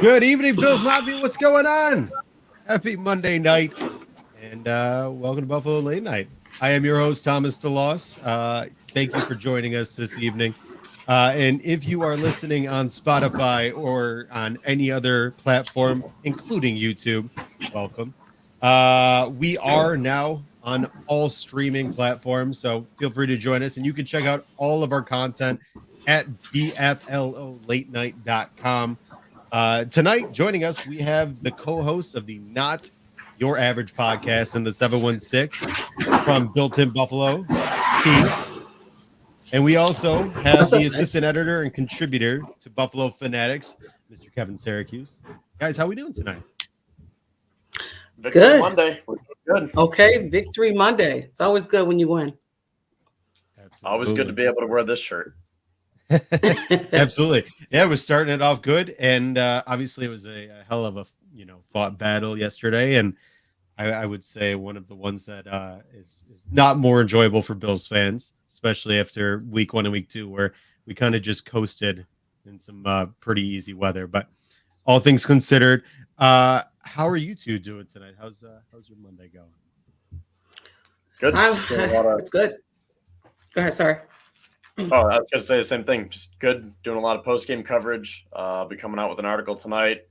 Good evening, Bills Mafia. What's going on? Happy Monday night, and welcome to Buffalo Late Night. I am your host, Thomas DeLoss. Thank you for joining us this evening. And if you are listening on Spotify or on any other platform, including YouTube, welcome. We are now on all streaming platforms, so feel free to join us. And you can check out all of our content at bflolate-night.com. Tonight, joining us, we have the co-host of the Not Your Average podcast in the 716 from Built-in Buffalo, Keith. And we also have the assistant editor and contributor to Buffalo Fanatics, Mr. Kevin Siracuse. Guys, how we doing tonight? Victory Good. Monday. We're good. Okay, Victory Monday. It's always good when you win. Absolutely. Always good to be able to wear this shirt. Absolutely. Yeah, we're starting it off good. And obviously it was a hell of a fought battle yesterday. And I would say one of the ones that is not more enjoyable for Bills fans, especially after week 1 and week 2, where we kind of just coasted in some pretty easy weather. But all things considered, how are you two doing tonight? How's your Monday going? Good. It's good. Go ahead. Sorry. Oh, I was going to say the same thing. Just good. Doing a lot of post-game coverage. I'll be coming out with an article tonight,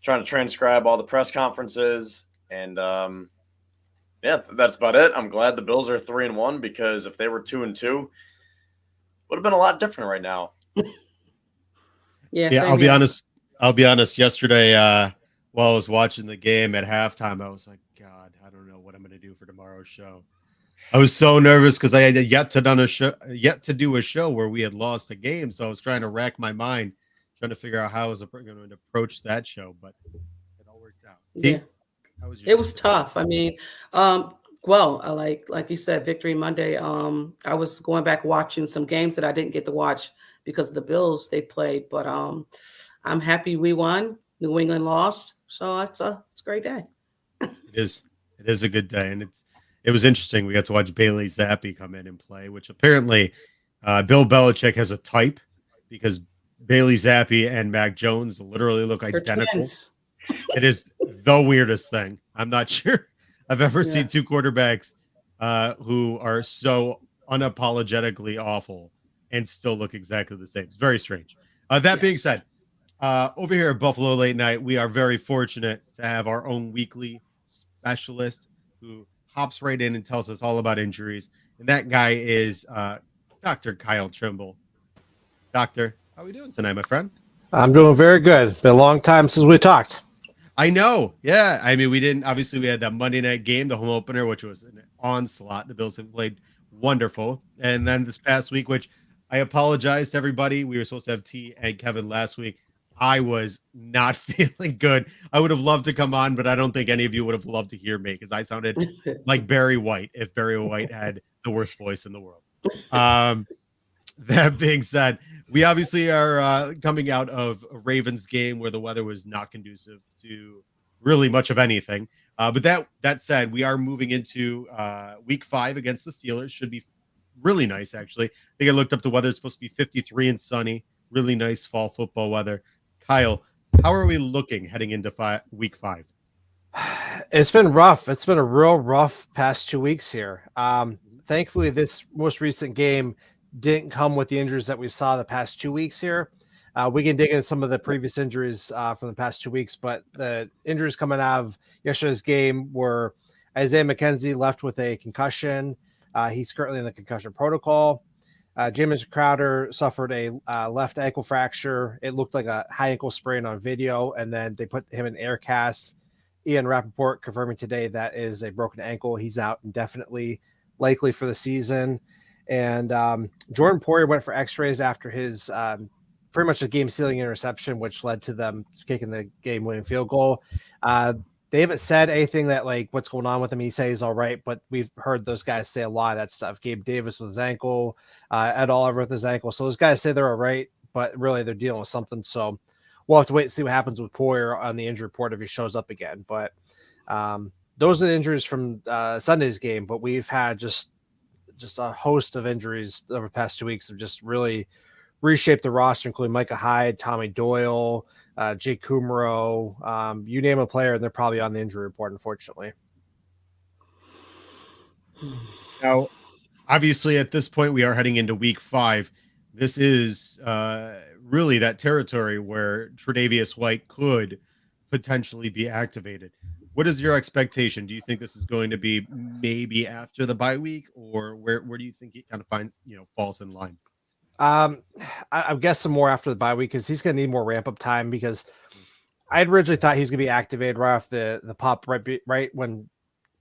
trying to transcribe all the press conferences. And, yeah, that's about it. I'm glad the Bills are 3-1 because if they were 2-2, would have been a lot different right now. Yeah, I'll be honest. I'll be honest. Yesterday, while I was watching the game at halftime, I was like, God, I don't know what I'm going to do for tomorrow's show. I was so nervous because I had yet to do a show where we had lost a game. So I was trying to rack my mind, trying to figure out how I was going to approach that show, but it all worked out. Yeah, See, how was your it day? was tough. I mean, well, I like you said, Victory Monday. I was going back watching some games that I didn't get to watch because of the Bills they played, but I'm happy we won. New England lost, so it's a great day. It is. It is a good day, and it was interesting. We got to watch Bailey Zappi come in and play, which apparently Bill Belichick has a type because Bailey Zappi and Mac Jones literally look They're identical. twins. It is the weirdest thing. I'm not sure I've ever Yeah. seen two quarterbacks who are so unapologetically awful and still look exactly the same. It's very strange. That being Yes. said, over here at Buffalo Late Night, we are very fortunate to have our own weekly specialist who hops right in and tells us all about injuries. And that guy is Dr. Kyle Trimble. Doctor, how are we doing tonight, my friend? I'm doing very good. Been a long time since we talked. I know. Yeah. I mean, we had that Monday night game, the home opener, which was an onslaught. The Bills have played wonderful. And then this past week, which I apologize to everybody. We were supposed to have T and Kevin last week. I was not feeling good. I would have loved to come on, but I don't think any of you would have loved to hear me because I sounded like Barry White if Barry White had the worst voice in the world. That being said, we obviously are coming out of a Ravens game where the weather was not conducive to really much of anything. But that said, we are moving into week 5 against the Steelers. Should be really nice, actually. I think I looked up the weather. It's supposed to be 53 and sunny. Really nice fall football weather. Kyle, how are we looking heading into week 5? It's been rough. It's been a real rough past 2 weeks here. Thankfully, this most recent game didn't come with the injuries that we saw the past 2 weeks here. We can dig into some of the previous injuries from the past 2 weeks, but the injuries coming out of yesterday's game were Isaiah McKenzie left with a concussion. He's currently in the concussion protocol. James Crowder suffered a left ankle fracture. It looked like a high ankle sprain on video, and then they put him in air cast. Ian Rappaport confirming today that is a broken ankle. He's out indefinitely, likely for the season. And Jordan Poyer went for x-rays after his pretty much a game-sealing interception, which led to them kicking the game-winning field goal. They haven't said anything that like what's going on with him. He says he's all right, but we've heard those guys say a lot of that stuff. Gabe Davis with his ankle, Ed Oliver with his ankle. So those guys say they're all right, but really they're dealing with something. So we'll have to wait and see what happens with Poyer on the injury report if he shows up again. But those are the injuries from Sunday's game. But we've had just a host of injuries over the past 2 weeks have just really reshaped the roster, including Micah Hyde, Tommy Doyle, Jake Kumaro, you name a player, and they're probably on the injury report, unfortunately. Now, obviously, at this point, we are heading into week 5. This is really that territory where Tre'Davious White could potentially be activated. What is your expectation? Do you think this is going to be maybe after the bye week, or where do you think it kind of falls in line? I guess some more after the bye week because he's going to need more ramp up time because I had originally thought he was going to be activated right off the pop right when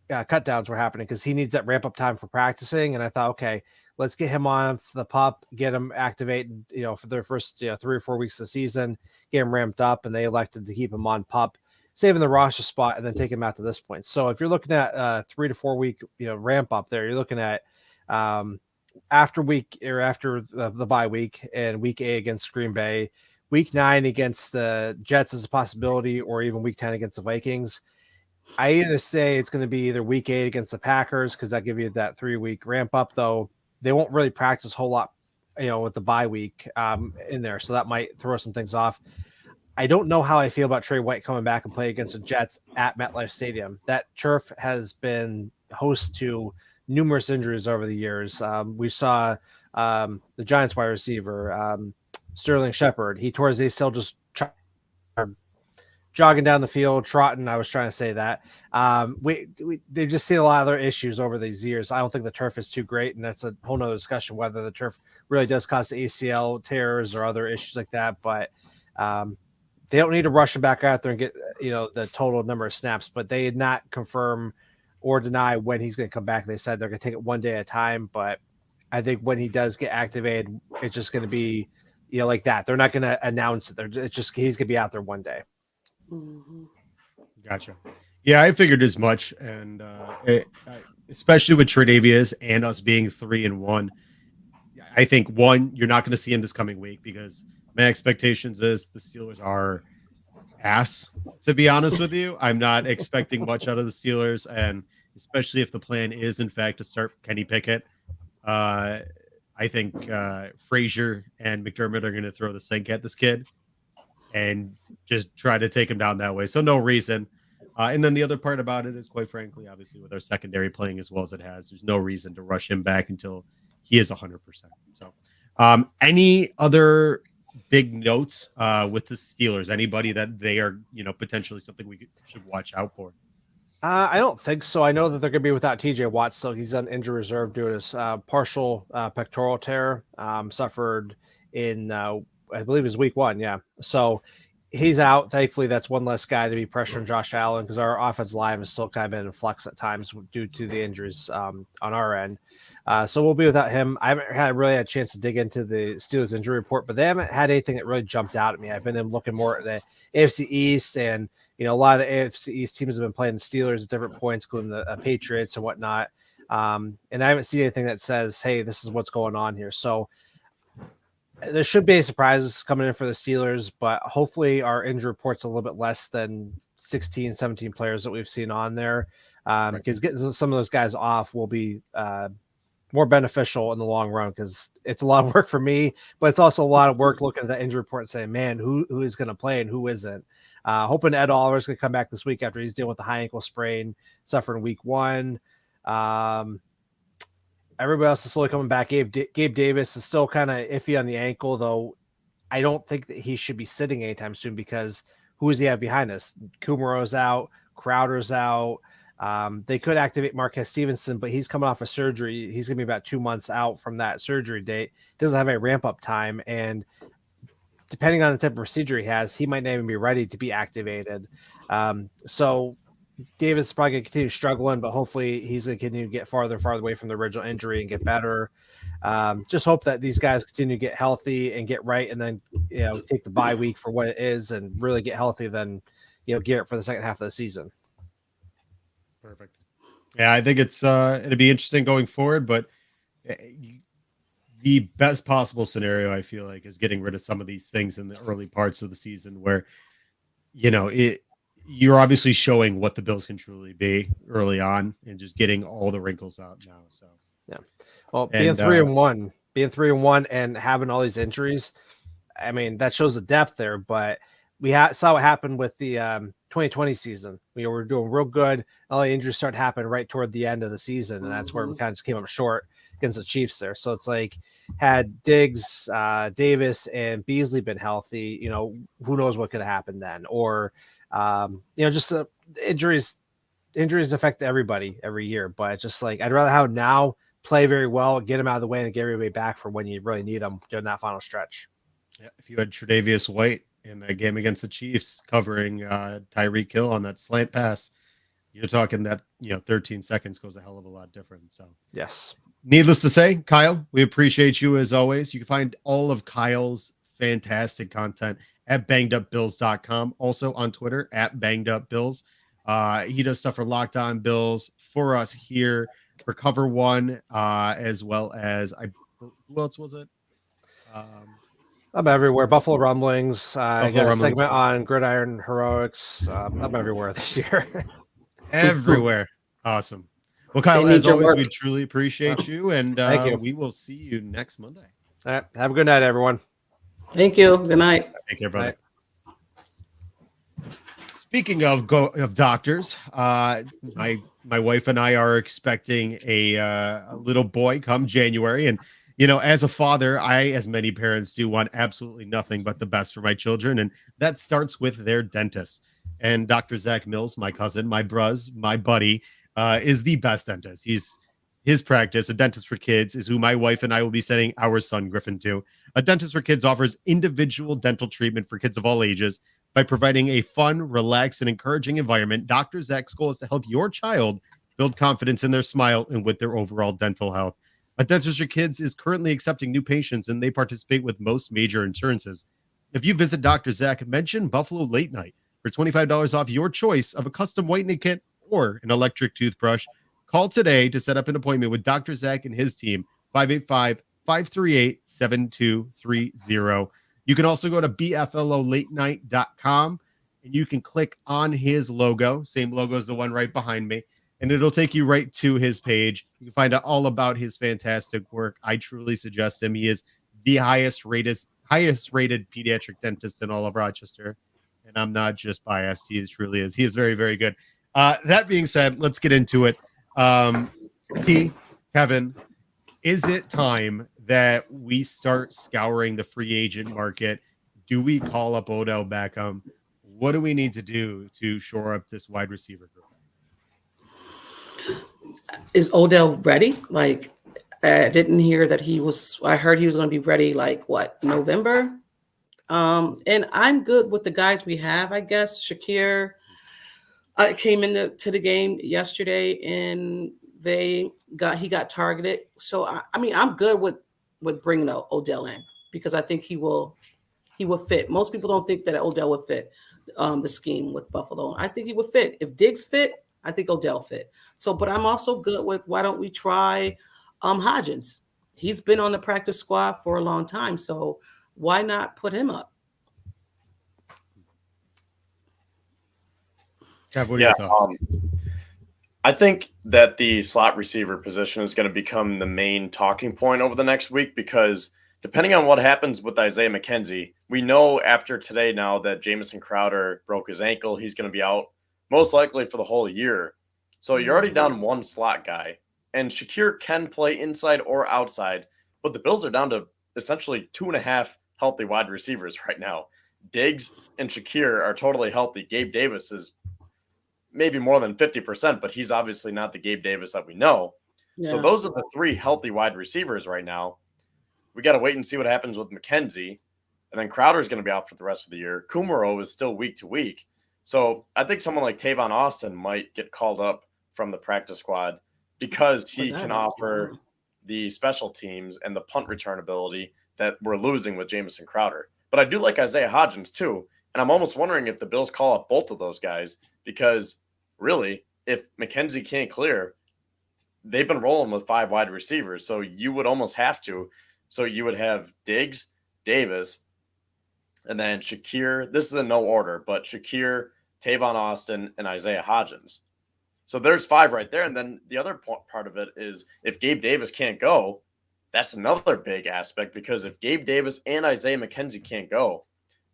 cut downs were happening because he needs that ramp up time for practicing. And I thought, okay, let's get him on the pup, get him activated, for their first 3 or 4 weeks of the season, get him ramped up, and they elected to keep him on pup, saving the roster spot and then take him out to this point. So if you're looking at 3 to 4 week, ramp up there, you're looking at after the bye week and week 8 against Green Bay, week 9 against the Jets is a possibility, or even week 10 against the Vikings. I either say it's going to be either week 8 against the Packers because that give you that 3-week ramp up, though they won't really practice a whole lot, with the bye week in there. So that might throw some things off. I don't know how I feel about Trey White coming back and play against the Jets at MetLife Stadium. That turf has been host to numerous injuries over the years. We saw the Giants wide receiver, Sterling Shepard. He tore his ACL just jogging down the field, trotting. I was trying to say that. They've just seen a lot of other issues over these years. I don't think the turf is too great, and that's a whole nother discussion whether the turf really does cause ACL tears or other issues like that. But they don't need to rush him back out there and get the total number of snaps, but they did not confirm or deny when he's going to come back. They said they're going to take it one day at a time, but I think when he does get activated, it's just going to be like that. They're not going to announce it. It's just he's going to be out there one day. Mm-hmm. Gotcha. Yeah, I figured as much, and especially with Tre'Davious and us being 3-1, I think you're not going to see him this coming week because my expectations is the Steelers are ass. To be honest with you, I'm not expecting much out of the Steelers, and especially if the plan is in fact to start Kenny Pickett. I think Frazier and McDermott are going to throw the sink at this kid and just try to take him down that way. So no reason. And then the other part about it is, quite frankly, obviously with our secondary playing as well as it has, there's no reason to rush him back until he is 100%. So any other big notes with the Steelers? Anybody that they are, potentially something we should watch out for? I don't think so. I know that they're going to be without TJ Watt, so he's on injury reserve due to his partial pectoral tear suffered in, I believe, is week 1. Yeah, so he's out. Thankfully, that's one less guy to be pressuring Josh Allen because our offensive line is still kind of in flux at times due to the injuries on our end. So we'll be without him. I haven't really had a chance to dig into the Steelers injury report, but they haven't had anything that really jumped out at me. I've been looking more at the AFC East, and a lot of the AFC East teams have been playing the Steelers at different points, including the Patriots and whatnot. And I haven't seen anything that says, hey, this is what's going on here. So there should be surprises coming in for the Steelers, but hopefully our injury report's a little bit less than 16, 17 players that we've seen on there. Because getting some of those guys off will be more beneficial in the long run because it's a lot of work for me, but it's also a lot of work looking at the injury report and saying, man, who is going to play and who isn't. Hoping Ed Oliver's going to come back this week after he's dealing with the high ankle sprain suffering week 1. Everybody else is slowly coming back. Gabe Davis is still kind of iffy on the ankle, though. I don't think that he should be sitting anytime soon because who does he have behind us? Kumero's out, Crowder's out. They could activate Marquez Stevenson, but he's coming off a surgery. He's going to be about 2 months out from that surgery date. Doesn't have a ramp-up time, and depending on the type of procedure he has, he might not even be ready to be activated. So Davis is probably going to continue struggling, but hopefully he's going to continue to get farther and farther away from the original injury and get better. Just hope that these guys continue to get healthy and get right, and then take the bye week for what it is and really get healthy. Then gear it for the second half of the season. Perfect. Yeah, I think it's it'll be interesting going forward, but the best possible scenario I feel like is getting rid of some of these things in the early parts of the season where you're obviously showing what the Bills can truly be early on and just getting all the wrinkles out now. So yeah, well, being 3-1 and having all these injuries, I mean that shows the depth there. But we saw what happened with the 2020 season. We were doing real good. All the injuries started happening right toward the end of the season, and that's where we kind of just came up short against the Chiefs there. So it's like, had Diggs, Davis, and Beasley been healthy, who knows what could have happened then? Or, just injuries affect everybody every year. But it's just like, I'd rather have now play very well, get them out of the way, and get everybody back for when you really need them during that final stretch. Yeah, if you had Tre'Davious White in that game against the Chiefs covering Tyreek Hill on that slant pass, you're talking that 13 seconds goes a hell of a lot different. So yes, needless to say, Kyle, we appreciate you as always. You can find all of Kyle's fantastic content at bangedupbills.com, also on Twitter at bangedupbills. He does stuff for Locked On Bills, for us here, for Cover One, as well as who else was it? I'm everywhere. Buffalo Rumblings. I got a Rumblings. segment on Gridiron Heroics. I'm everywhere this year. Everywhere. Awesome. Well, Kyle, as always, we truly appreciate you, and Thank you. We will see you next Monday. All right. Have a good night, everyone. Thank you. Good night. Take care, brother. Speaking of doctors, my wife and I are expecting a little boy come January, and as a father, I, as many parents do, want absolutely nothing but the best for my children, and that starts with their dentist. And Dr. Zach Mills, my cousin, my buddy, is the best dentist. His practice, a dentist for kids, is who my wife and I will be sending our son Griffin to. A dentist for kids offers individual dental treatment for kids of all ages, By providing a fun, relaxed, and encouraging environment, Dr. Zach's goal is to help your child build confidence in their smile and with their overall dental health. A Dentistry Kids is currently accepting new patients, and they participate with most major insurances. If you visit Dr. Zach, mention Buffalo Late Night for $25 off your choice of a custom whitening kit or an electric toothbrush. Call today to set up an appointment with Dr. Zach and his team, 585-538-7230. You can also go to bflolatenight.com and you can click on his logo. Same logo as the one right behind me. And it'll take you right to his page. You can find out all about his fantastic work. I truly suggest him. He is the highest rated pediatric dentist in all of Rochester. And I'm not just biased. He truly is. He is very, very good. That being said, let's get into it. Kevin, is it time that we start scouring the free agent market? Do we call up Odell Beckham? What do we need to do to shore up this wide receiver group? Is Odell ready? Like, I didn't hear that I heard he was going to be ready, like, November? And I'm good with the guys we have, I guess. Shakir came into the game yesterday, and he got targeted. So, I mean, I'm good with bringing Odell in because I think he will fit. Most people don't think that Odell would fit the scheme with Buffalo. I think he would fit. If Diggs fit, I think Odell fit. So, but I'm also good with why don't we try Hodgins? He's been on the practice squad for a long time, so why not put him up? Kev, what are your thoughts? I think that the slot receiver position is going to become the main talking point over the next week because depending on what happens with Isaiah McKenzie, we know after today now that Jamison Crowder broke his ankle. He's going to be out most likely for the whole year. So you're already down one slot guy. And Shakir can play inside or outside, but the Bills are down to essentially 2.5 healthy wide receivers right now. Diggs and Shakir are totally healthy. Gabe Davis is maybe more than 50%, but he's obviously not the Gabe Davis that we know. Yeah. So those are the 3 healthy wide receivers right now. We got to wait and see what happens with McKenzie. And then Crowder's going to be out for the rest of the year. Kumaro is still week to week. So I think someone like Tavon Austin might get called up from the practice squad because he can offer the special teams and the punt return ability that we're losing with Jamison Crowder. But I do like Isaiah Hodgins too. And I'm almost wondering if the Bills call up both of those guys because really, if McKenzie can't clear, they've been rolling with 5 wide receivers. So you would almost have to. So you would have Diggs, Davis, and then Shakir. This is in no order, but Shakir, Tavon Austin, and Isaiah Hodgins. So there's 5 right there. And then the other part of it is if Gabe Davis can't go, that's another big aspect because if Gabe Davis and Isaiah McKenzie can't go,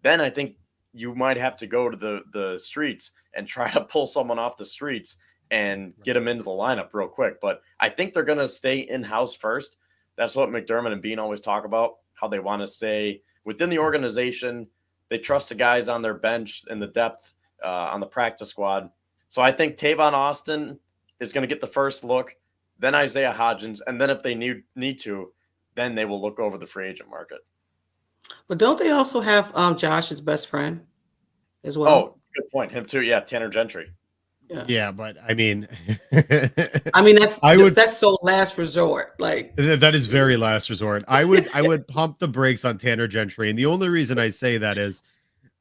then I think you might have to go to the streets and try to pull someone off the streets and get them into the lineup real quick. But I think they're going to stay in-house first. That's what McDermott and Bean always talk about, how they want to stay within the organization. They trust the guys on their bench and the depth on the practice squad. So I think Tavon Austin is going to get the first look, then Isaiah Hodgins, and then if they need to, then they will look over the free agent market. But don't they also have Josh's best friend as well? Oh, good point. Him too. Yeah, Tanner Gentry. Yes. Yeah, but I mean, that's so last resort. Like that is very last resort. I would pump the brakes on Tanner Gentry, and the only reason I say that is,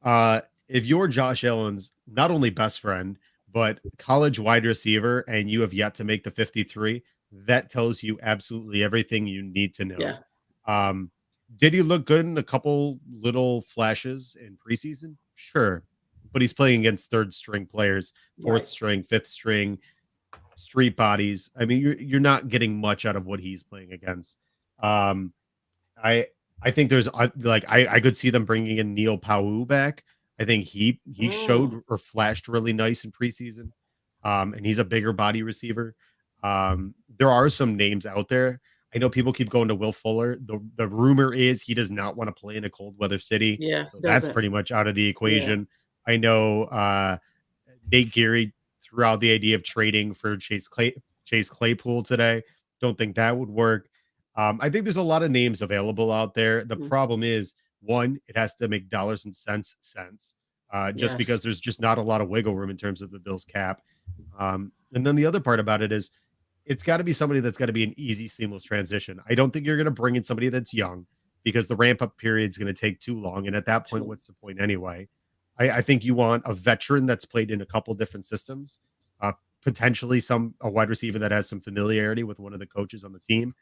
if you're Josh Allen's not only best friend but college wide receiver, and you have yet to make the 53, that tells you absolutely everything you need to know. Yeah. Did he look good in a couple little flashes in preseason? Sure. But he's playing against 3rd string players, 4th string, 5th string, street bodies. I mean, you're not getting much out of what he's playing against. I think there's I could see them bringing in Neil Pau'u back. I think he showed or flashed really nice in preseason. And he's a bigger body receiver. There are some names out there. I know people keep going to Will Fuller. The rumor is he does not want to play in a cold weather city. Yeah, so that's pretty much out of the equation. Yeah. I know Nate Geary threw out the idea of trading for Chase Claypool today. Don't think that would work. I think there's a lot of names available out there. The problem is, one, it has to make dollars and cents sense. just because Yes. there's just not a lot of wiggle room in terms of the Bills cap. And then the other part about it is it's got to be somebody that's got to be an easy, seamless transition. I don't think you're going to bring in somebody that's young because the ramp up period is going to take too long. And at that point, what's the point anyway? I think you want a veteran that's played in a couple different systems, potentially a wide receiver that has some familiarity with one of the coaches on the team.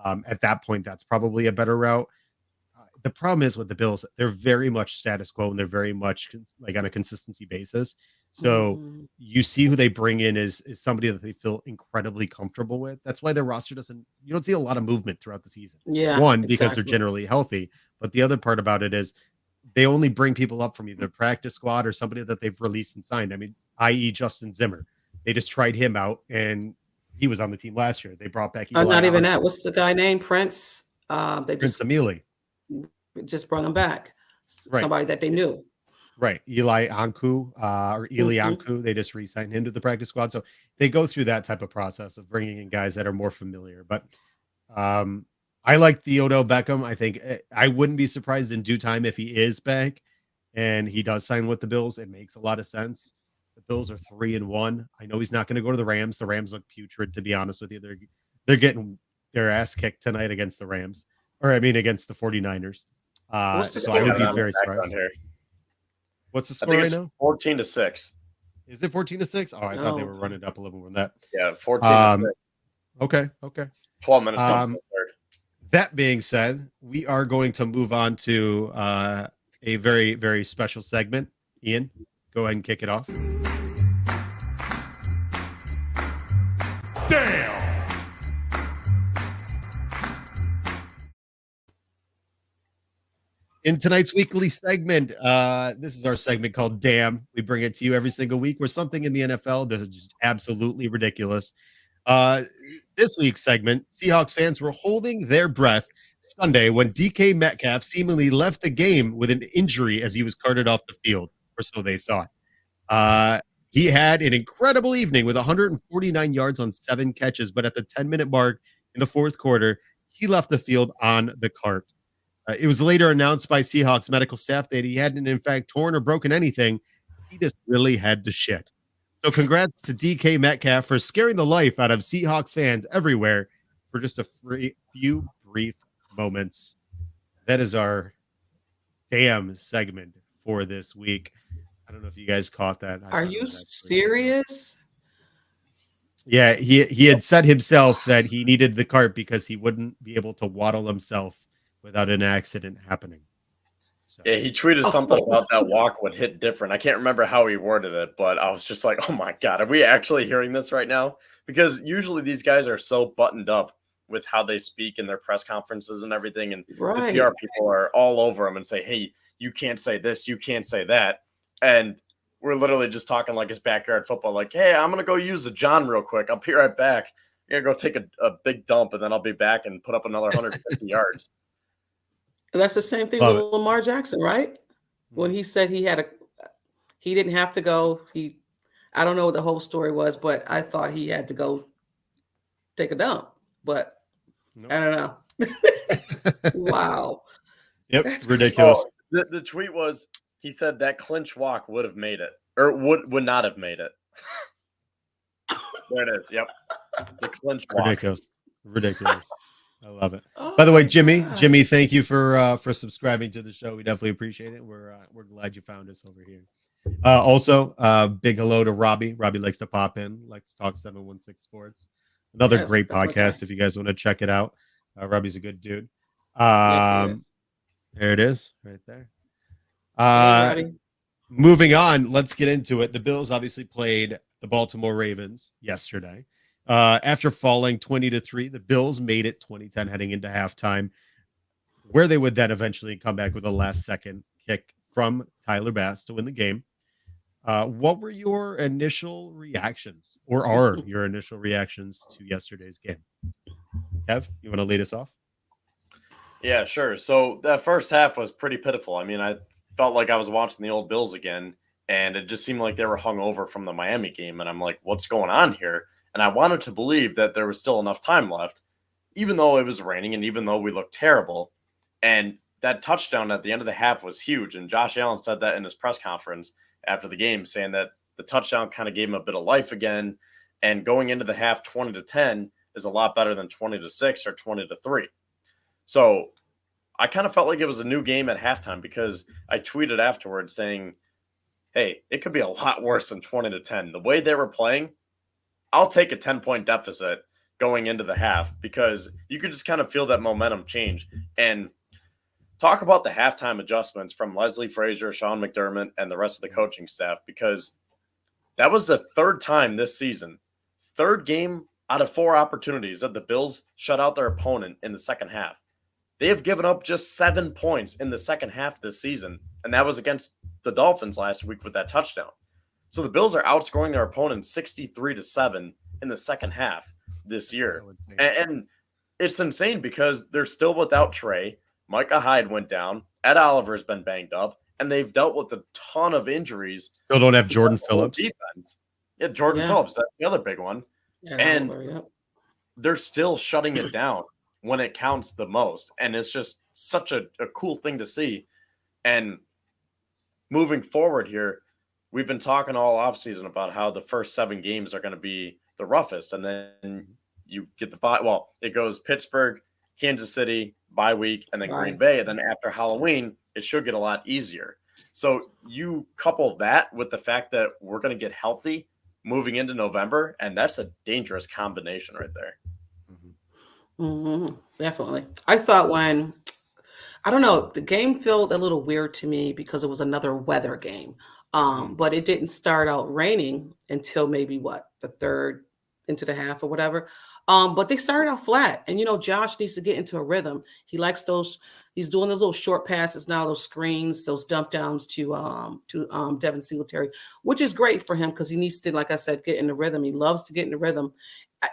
At that point, that's probably a better route. The problem is with the Bills, they're very much status quo and they're very much like on a consistency basis. So you see who they bring in is somebody that they feel incredibly comfortable with. That's why their roster you don't see a lot of movement throughout the season. Yeah. One, because they're exactly. generally healthy, but the other part about it is they only bring people up from either practice squad or somebody that they've released and signed. I mean, i.e. Justin Zimmer. They just tried him out and he was on the team last year. They brought back Eli Not even Anku, that. What's the guy named Prince? They Prince just Emili. brought him back. Right. Somebody that they knew. Right. Eli Anku or Eli Mhm. Anku. They just re-signed him to the practice squad. So they go through that type of process of bringing in guys that are more familiar. But I like the Odell Beckham. I think I wouldn't be surprised in due time if he is back and he does sign with the Bills. It makes a lot of sense. The Bills are 3-1. I know he's not going to go to the Rams. The Rams look putrid, to be honest with you. They're getting their ass kicked tonight against the Rams, or I mean against the 49ers. What's the So I would score? be on the very background surprised. here. What's the I score think right it's now? 14-6. Is it 14-6? Oh, I thought they Oh, were running it up a little more than that. Yeah, 14-6. Okay. 12 minutes into Um, the third. That being said, we are going to move on to a very, very special segment. Ian, go ahead and kick it off. Damn! In tonight's weekly segment, this is our segment called Damn. We bring it to you every single week where something in the NFL that is just absolutely ridiculous. This week's segment, Seahawks fans were holding their breath Sunday when DK Metcalf seemingly left the game with an injury as he was carted off the field, or so they thought. He had an incredible evening with 149 yards on 7 catches, but at the 10-minute mark in the fourth quarter, he left the field on the cart. It was later announced by Seahawks medical staff that he hadn't, in fact, torn or broken anything. He just really had to shit. So congrats to DK Metcalf for scaring the life out of Seahawks fans everywhere for just a few brief moments. That is our damn segment for this week. I don't know if you guys caught that. are you serious? Yeah, he had said himself that he needed the cart because he wouldn't be able to waddle himself without an accident happening. So. Yeah, he tweeted something about that walk would hit different. I can't remember how he worded it, but I was just like, oh my God, are we actually hearing this right now? Because usually these guys are so buttoned up with how they speak in their press conferences and everything. And Right. the PR people are all over them and say, hey, you can't say this, you can't say that. And we're literally just talking like it's backyard football. Like, hey, I'm going to go use the John real quick. I'll be right back. I'm going to go take a big dump, and then I'll be back and put up another 150 yards. That's the same thing with Lamar Jackson, right? When he said he didn't have to go. I don't know what the whole story was, but I thought he had to go take a dump. But nope. I don't know. Wow. Yep. That's ridiculous. Oh, the tweet was, he said that clinch walk would have made it, or would not have made it. There it is. Yep. The clinch walk. Ridiculous. I love it. Oh, by the way, Jimmy, thank you for subscribing to the show. We definitely appreciate it. We're glad you found us over here. Also, big hello to Robbie. Robbie likes to pop in. Likes to talk 716 Sports. Another great podcast if you guys want to check it out. Robbie's a good dude. There it is, right there. Moving on, let's get into it. The Bills obviously played the Baltimore Ravens yesterday. After falling 20-3, the Bills made it 20-10 heading into halftime, where they would then eventually come back with a last-second kick from Tyler Bass to win the game. What were your initial reactions, or are your initial reactions to yesterday's game? Kev, you want to lead us off? Yeah, sure. So that first half was pretty pitiful. I mean, I felt like I was watching the old Bills again, and it just seemed like they were hungover from the Miami game, and I'm like, what's going on here? And I wanted to believe that there was still enough time left, even though it was raining and even though we looked terrible. And that touchdown at the end of the half was huge. And Josh Allen said that in his press conference after the game, saying that the touchdown kind of gave him a bit of life again. And going into the half 20-10 is a lot better than 20-6 or 20-3. So I kind of felt like it was a new game at halftime because I tweeted afterwards saying, hey, it could be a lot worse than 20-10. The way they were playing, I'll take a 10-point deficit going into the half because you could just kind of feel that momentum change. And talk about the halftime adjustments from Leslie Frazier, Sean McDermott, and the rest of the coaching staff, because that was the third time this season, third game out of 4 opportunities that the Bills shut out their opponent in the second half. They have given up just 7 points in the second half this season, and that was against the Dolphins last week with that touchdown. So the Bills are outscoring their opponent 63-7 in the second half this year. And it's insane because they're still without Trey. Micah Hyde went down. Ed Oliver's been banged up, and they've dealt with a ton of injuries. Still don't have Jordan Phillips. Defense. Yeah, Jordan Phillips. That's the other big one. Yeah, and Oliver, they're still shutting it down when it counts the most. And it's just such a cool thing to see. And moving forward here, we've been talking all offseason about how the first 7 games are going to be the roughest. And then you get the bye. Well, it goes Pittsburgh, Kansas City, bye week, and then Green Bay. And then after Halloween, it should get a lot easier. So you couple that with the fact that we're going to get healthy moving into November, and that's a dangerous combination right there. Definitely. I thought I don't know, the game felt a little weird to me because it was another weather game. But it didn't start out raining until maybe the third into the half or whatever. But they started out flat. And Josh needs to get into a rhythm. He likes those, he's doing those little short passes now, those screens, those dump downs to Devin Singletary, which is great for him because he needs to, like I said, get in the rhythm. He loves to get in the rhythm.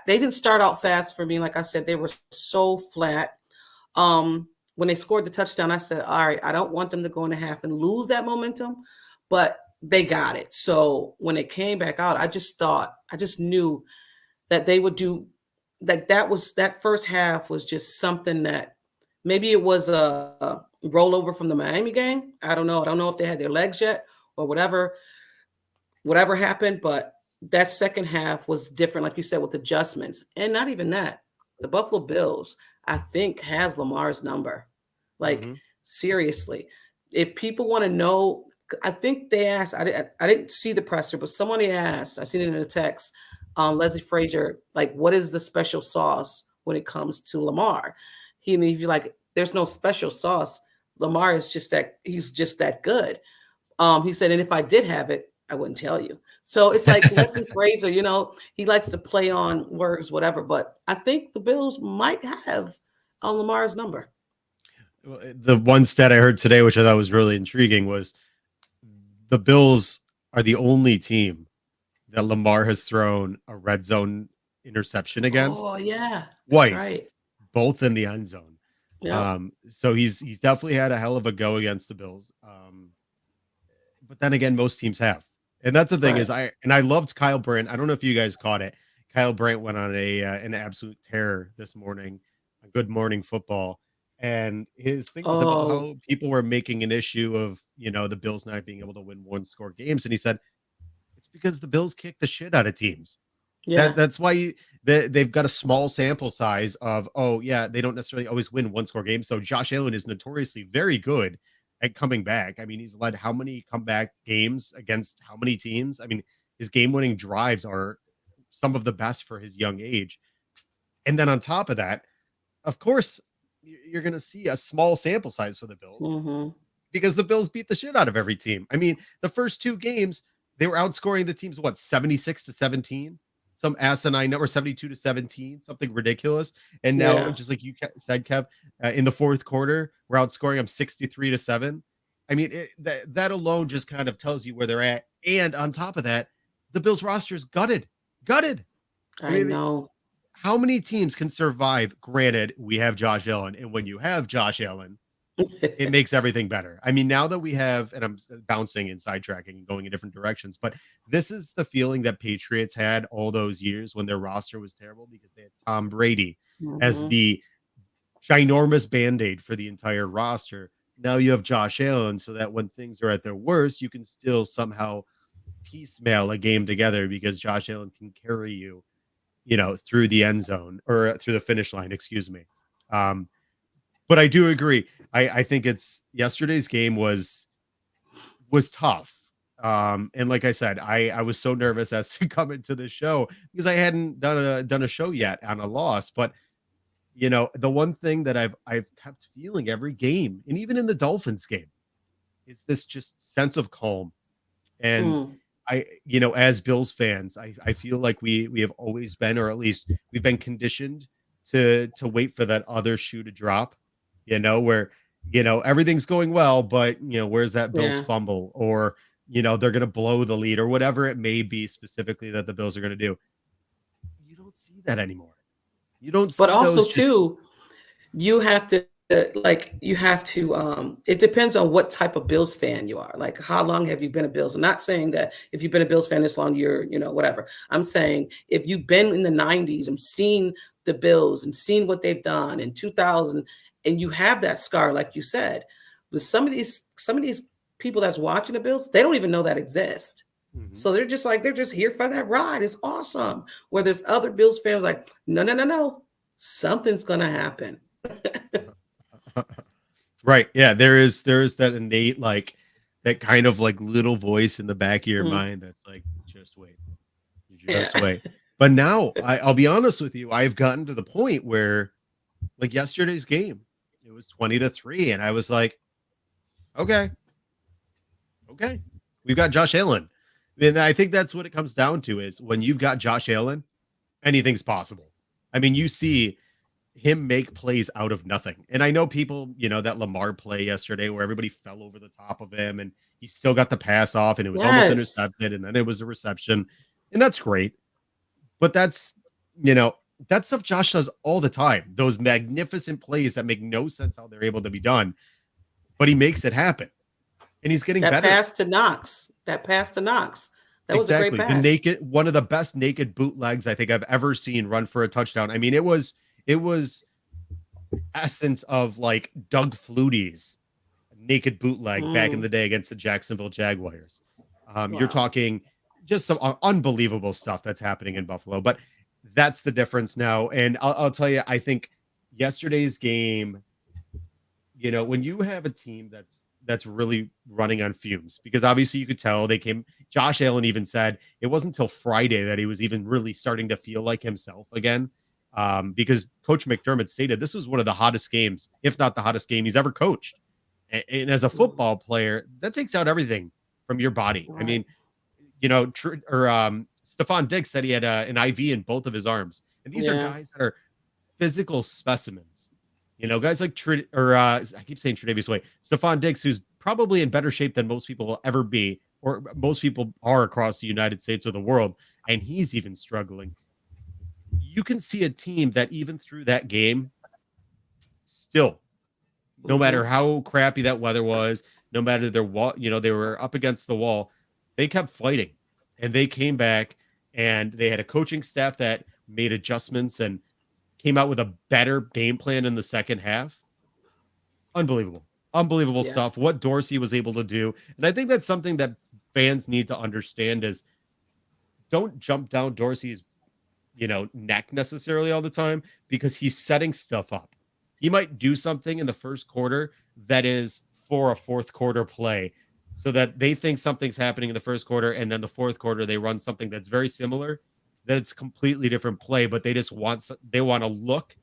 They didn't start out fast for me. Like I said, they were so flat. When they scored the touchdown, I said, all right, I don't want them to go in the half and lose that momentum, but they got it. So when it came back out, I just knew that they would do that first half was just something that maybe it was a rollover from the Miami game. I don't know. I don't know if they had their legs yet or whatever happened, but that second half was different, like you said, with adjustments. And not even that. The Buffalo Bills, I think, has Lamar's number. Like, seriously. If people want to know, I think they asked, I didn't see the presser, but somebody asked, I seen it in a text, Leslie Frazier, like, what is the special sauce when it comes to Lamar? He's like, there's no special sauce. Lamar is he's just that good. He said, and if I did have it, I wouldn't tell you. So it's like Leslie Frazier, he likes to play on words, whatever. But I think the Bills might have Lamar's number. The one stat I heard today, which I thought was really intriguing, was the Bills are the only team that Lamar has thrown a red zone interception against. Oh, yeah. Twice, right. Both in the end zone. Yep. So he's definitely had a hell of a go against the Bills. But then again, most teams have. And that's the thing is I loved Kyle Brandt. I don't know if you guys caught it. Kyle Brandt went on an absolute tear this morning on Good Morning Football. And his thing was about how people were making an issue of, the Bills not being able to win 1-score games. And he said, it's because the Bills kick the shit out of teams. Yeah. That's why they've got a small sample size of, they don't necessarily always win 1-score games. So Josh Allen is notoriously very good at coming back. I mean, he's led how many comeback games against how many teams? I mean, his game-winning drives are some of the best for his young age. And then on top of that, of course, you're going to see a small sample size for the Bills because the Bills beat the shit out of every team. I mean, the first 2 games, they were outscoring the teams, 76-17, some asinine number, 72-17, something ridiculous. And now, just like you said, Kev, in the fourth quarter, we're outscoring them 63-7. I mean, that alone just kind of tells you where they're at. And on top of that, the Bills roster is gutted. I mean, know. How many teams can survive? Granted, we have Josh Allen, and when you have Josh Allen, it makes everything better. I mean, now that we have, and I'm bouncing and sidetracking and going in different directions, but this is the feeling that Patriots had all those years when their roster was terrible because they had Tom Brady as the ginormous Band-Aid for the entire roster. now you have Josh Allen, so that when things are at their worst, you can still somehow piecemeal a game together because Josh Allen can carry you, through the end zone or through the finish line, excuse me. Um, but I do agree. I think it's yesterday's game was tough. And like I said, I was so nervous as to come into the show because I hadn't done a show yet on a loss. But the one thing that I've kept feeling every game, and even in the Dolphins game, is this just sense of calm. And Mm. as Bills fans, I feel like we have always been, or at least we've been conditioned to wait for that other shoe to drop, where everything's going well, but where's that Bills Yeah. fumble, or they're gonna blow the lead, or whatever it may be specifically that the Bills are gonna do. You don't see that anymore. You don't see But also those just too, you have to it depends on what type of Bills fan you are. Like, how long have you been a Bills? I'm not saying that if you've been a Bills fan this long, you're, whatever. I'm saying if you've been in the 90s and seen the Bills and seen what they've done in 2000, and you have that scar, like you said, but some of these people that's watching the Bills, they don't even know that exist. Mhm. So they're just here for that ride. It's awesome. Where there's other Bills fans like, no, something's gonna happen. Right. Yeah, there is that innate, like, that kind of like little voice in the back of your Mhm. mind that's like, just wait. Yeah. Just wait. But now I'll be honest with you, I've gotten to the point where, like, yesterday's game, it was 20-3, and I was like, okay, we've got Josh Allen. And I think that's what it comes down to, is when you've got Josh Allen, anything's possible. I mean, you see him make plays out of nothing. And I know people, that Lamar play yesterday where everybody fell over the top of him and he still got the pass off and it was almost Yes. intercepted and then it was a reception. And that's great. But that's stuff Josh does all the time. Those magnificent plays that make no sense how they're able to be done, but he makes it happen. And he's getting That better. pass to Knox. That was a great pass. One of the best naked bootlegs I think I've ever seen run for a touchdown. I mean, it was essence of like Doug Flutie's naked bootleg back in the day against the Jacksonville Jaguars. You're talking just some unbelievable stuff that's happening in Buffalo, but that's the difference now. And I'll tell you, I think yesterday's game, when you have a team that's really running on fumes, because obviously you could tell Josh Allen even said it wasn't until Friday that he was even really starting to feel like himself again. Because Coach McDermott stated this was one of the hottest games, if not the hottest game he's ever coached. And as a football player, that takes out everything from your body. Right. I mean, Stephon Diggs said he had an IV in both of his arms. And these are guys that are physical specimens. Guys like I keep saying Tre'Davious White, Stephon Diggs, who's probably in better shape than most people will ever be, or most people are across the United States or the world, and he's even struggling. You can see a team that even through that game, still, no matter how crappy that weather was, no matter their wall, they were up against the wall, they kept fighting, and they came back, and they had a coaching staff that made adjustments and came out with a better game plan in the second half. Unbelievable stuff. What Dorsey was able to do. And I think that's something that fans need to understand is don't jump down Dorsey's, neck necessarily all the time, because he's setting stuff up. He might do something in the first quarter that is for a fourth quarter play, so that they think something's happening in the first quarter, and then the fourth quarter they run something that's very similar, that it's completely different play, but they just want to look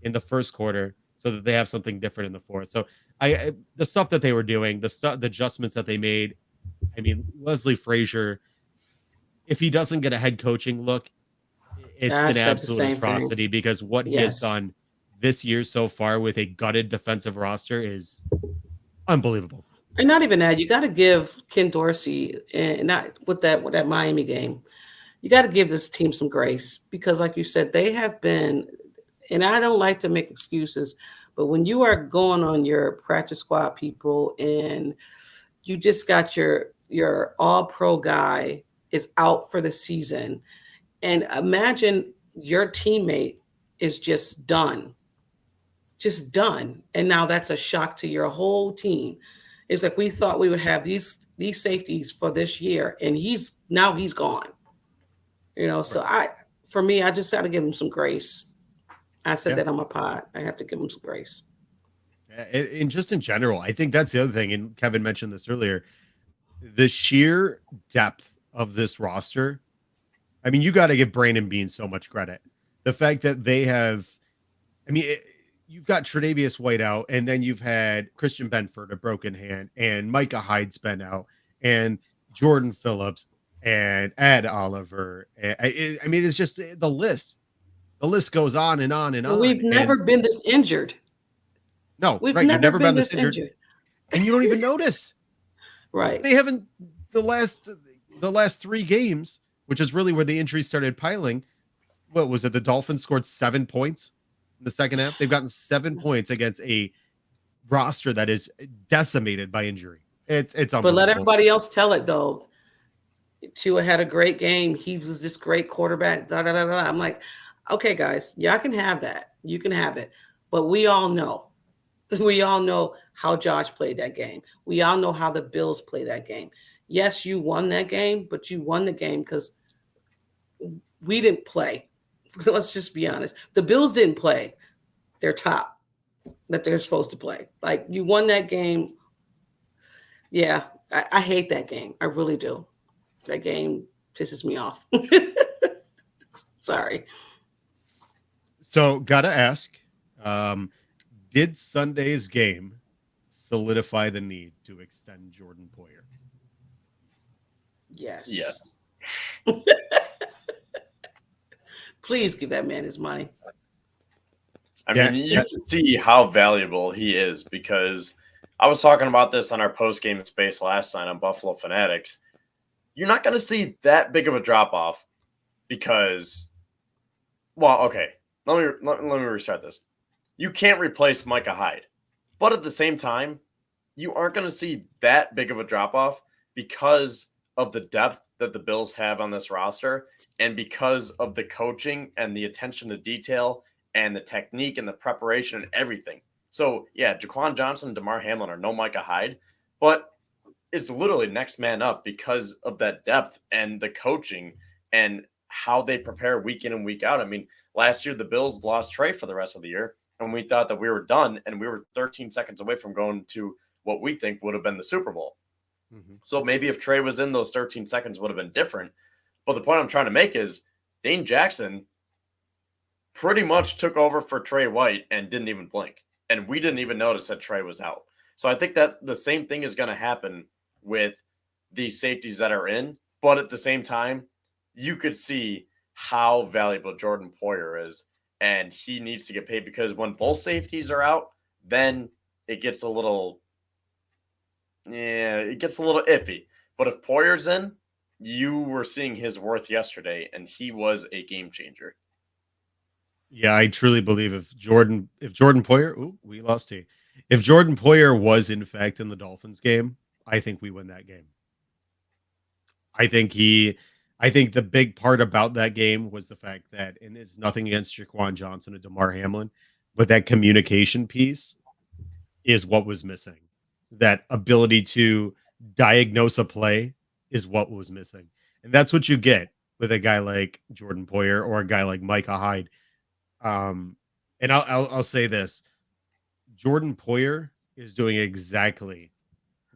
in the first quarter so that they have something different in the fourth. So the stuff that they were doing, the adjustments that they made, I mean, Leslie Frazier, if he doesn't get a head coaching look, it's an absolute atrocity, because what he has done this year so far with a gutted defensive roster is unbelievable. And not even that, you got to give Ken Dorsey, and not with that Miami game, you got to give this team some grace, because like you said, they have been, and I don't like to make excuses, but when you are going on your practice squad people and you just got your all-pro guy is out for the season, and imagine your teammate is just done. just done. And now that's a shock to your whole team. It's like we thought we would have these safeties for this year, and he's gone. So for me, I just got to give him some grace. I said that on my pod. I have to give him some grace. And just in general, I think that's the other thing. And Kevin mentioned this earlier, the sheer depth of this roster. I mean, you got to give Brandon Beane so much credit. The fact that they have, you've got Tre'Davious White out, and then you've had Christian Benford, a broken hand, and Micah Hyde's been out, and Jordan Phillips, and Ed Oliver. It's just the list. The list goes on and on and on. We've never been this injured. No, we've right. never You've never been this this injured. And you don't even notice. Right. They haven't the last 3 games, which is really where the injuries started piling. What was it? The Dolphins scored 7 points in the second half. They've gotten 7 points against a roster that is decimated by injury. It's unbelievable. But let everybody else tell it though. Tua had a great game. He was this great quarterback. I'm like, okay, guys, y'all can have that. You can have it. But we all know how Josh played that game. We all know how the Bills play that game. Yes, you won that game, but you won the game because we didn't play. Let's just be honest. The Bills didn't play their top that they're supposed to play. Like, you won that game. Yeah, I hate that game. I really do. That game pisses me off. Sorry. So, gotta ask, did Sunday's game solidify the need to extend Jordan Poyer? Yes. Yes. Please give that man his money. I mean, you can see how valuable he is, because I was talking about this on our post-game space last night on Buffalo Fanatics. You're not going to see that big of a drop-off because, well, okay, let me restart this. You can't replace Micah Hyde, but at the same time, you aren't going to see that big of a drop-off because of the depth that the Bills have on this roster, and because of the coaching and the attention to detail and the technique and the preparation and everything. So, yeah, Jaquan Johnson and Damar Hamlin are no Micah Hyde, but it's literally next man up because of that depth and the coaching and how they prepare week in and week out. I mean, last year the Bills lost Trey for the rest of the year, and we thought that we were done, and we were 13 seconds away from going to what we think would have been the Super Bowl. Mm-hmm. So maybe if Trey was in, those 13 seconds would have been different. But the point I'm trying to make is Dane Jackson pretty much took over for Trey White and didn't even blink. And we didn't even notice that Trey was out. So I think that the same thing is going to happen with these safeties that are in. But at the same time, you could see how valuable Jordan Poyer is. And he needs to get paid, because when both safeties are out, then it gets a little iffy. But if Poyer's in, you were seeing his worth yesterday, and he was a game changer. Yeah, I truly believe if Jordan Poyer, we lost T. If Jordan Poyer was in fact in the Dolphins game, I think we win that game. I think the big part about that game was the fact that, and it's nothing against Jaquan Johnson and Damar Hamlin, but that communication piece is what was missing. That ability to diagnose a play is what was missing. And that's what you get with a guy like Jordan Poyer or a guy like Micah Hyde. And I'll say this: Jordan Poyer is doing exactly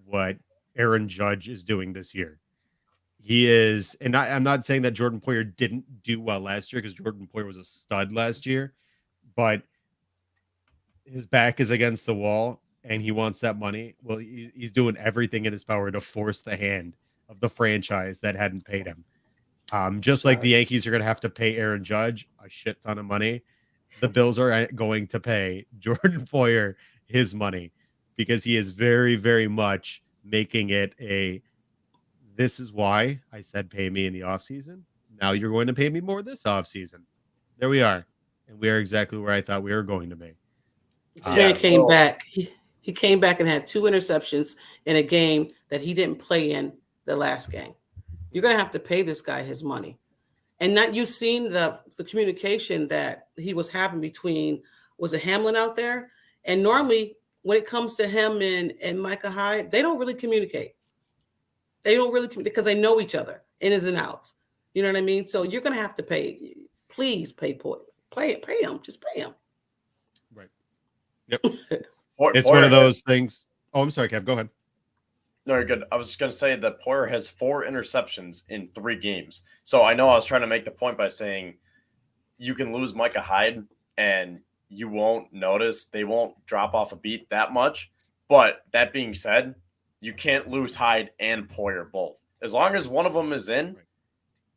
what Aaron Judge is doing this year. He is, and I'm not saying that Jordan Poyer didn't do well last year, because Jordan Poyer was a stud last year, but his back is against the wall and he wants that money. Well, he's doing everything in his power to force the hand of the franchise that hadn't paid him. Just like the Yankees are going to have to pay Aaron Judge a shit ton of money, the Bills are going to pay Jordan Poyer his money, because he is very, very much making it this is why I said pay me in the offseason. Now you're going to pay me more this offseason. There we are. And we are exactly where I thought we were going to be. This man came back. He came back and had 2 interceptions in a game that he didn't play in the last game. You're going to have to pay this guy his money. And not, you've seen the communication that he was having between was it Hamlin out there? And normally when it comes to him and Micah Hyde, they don't really communicate. They don't really communicate because they know each other ins and outs. You know what I mean? So you're going to have to pay. Please pay Poyer. Pay him. Just pay him. Right. Yep. It's one of those things. Oh, I'm sorry, Kev. Go ahead. No, you're good. I was just going to say that Poyer has 4 interceptions in 3 games. So I know I was trying to make the point by saying you can lose Micah Hyde and you won't notice. They won't drop off a beat that much. But that being said, you can't lose Hyde and Poyer both. As long as one of them is in,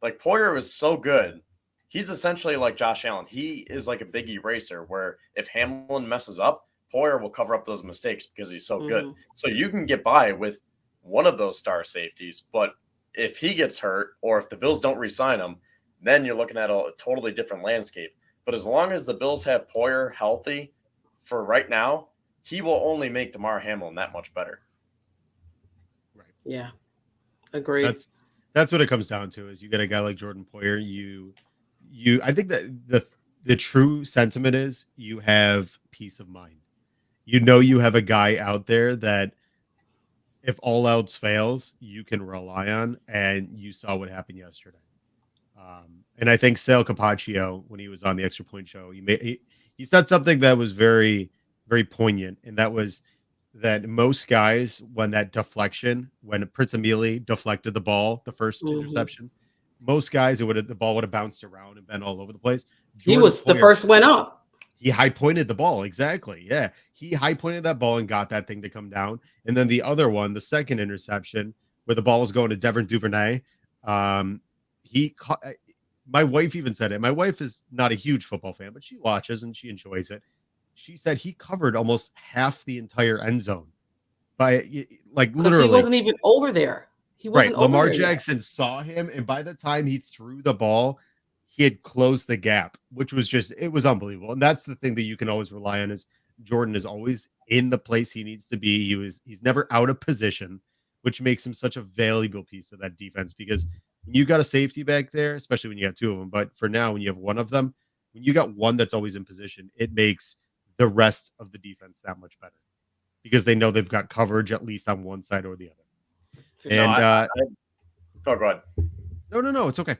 like Poyer is so good. He's essentially like Josh Allen. He is like a big eraser where if Hamlin messes up, Poyer will cover up those mistakes because he's so good. So you can get by with one of those star safeties, but if he gets hurt or if the Bills don't re-sign him, then you're looking at a totally different landscape. But as long as the Bills have Poyer healthy for right now, he will only make Damar Hamlin that much better. Right. Yeah. Agreed. That's what it comes down to is you get a guy like Jordan Poyer. I think that the true sentiment is you have peace of mind. You know you have a guy out there that if all else fails, you can rely on, and you saw what happened yesterday. And I think Sal Capaccio, when he was on the Extra Point show, he said something that was very, very poignant, and that was that most guys, when Prince Emili deflected the ball, the first interception, most guys the ball would have bounced around and been all over the place. He was the first went up. He high pointed the ball. Exactly. Yeah. He high pointed that ball and got that thing to come down. And then the other one, the second interception where the ball was going to Devin Duvernay. My wife even said it. My wife is not a huge football fan, but she watches and she enjoys it. She said he covered almost half the entire end zone by literally. He wasn't even over there. He wasn't right. Lamar over there Jackson saw him. And by the time he threw the ball, he had closed the gap, which was it was unbelievable. And that's the thing that you can always rely on is Jordan is always in the place he needs to be. He's never out of position, which makes him such a valuable piece of that defense because you got a safety back there, especially when you got 2 of them. But for now, when you have one of them, when you got one that's always in position, it makes the rest of the defense that much better because they know they've got coverage at least on one side or the other. Go ahead. No, it's okay.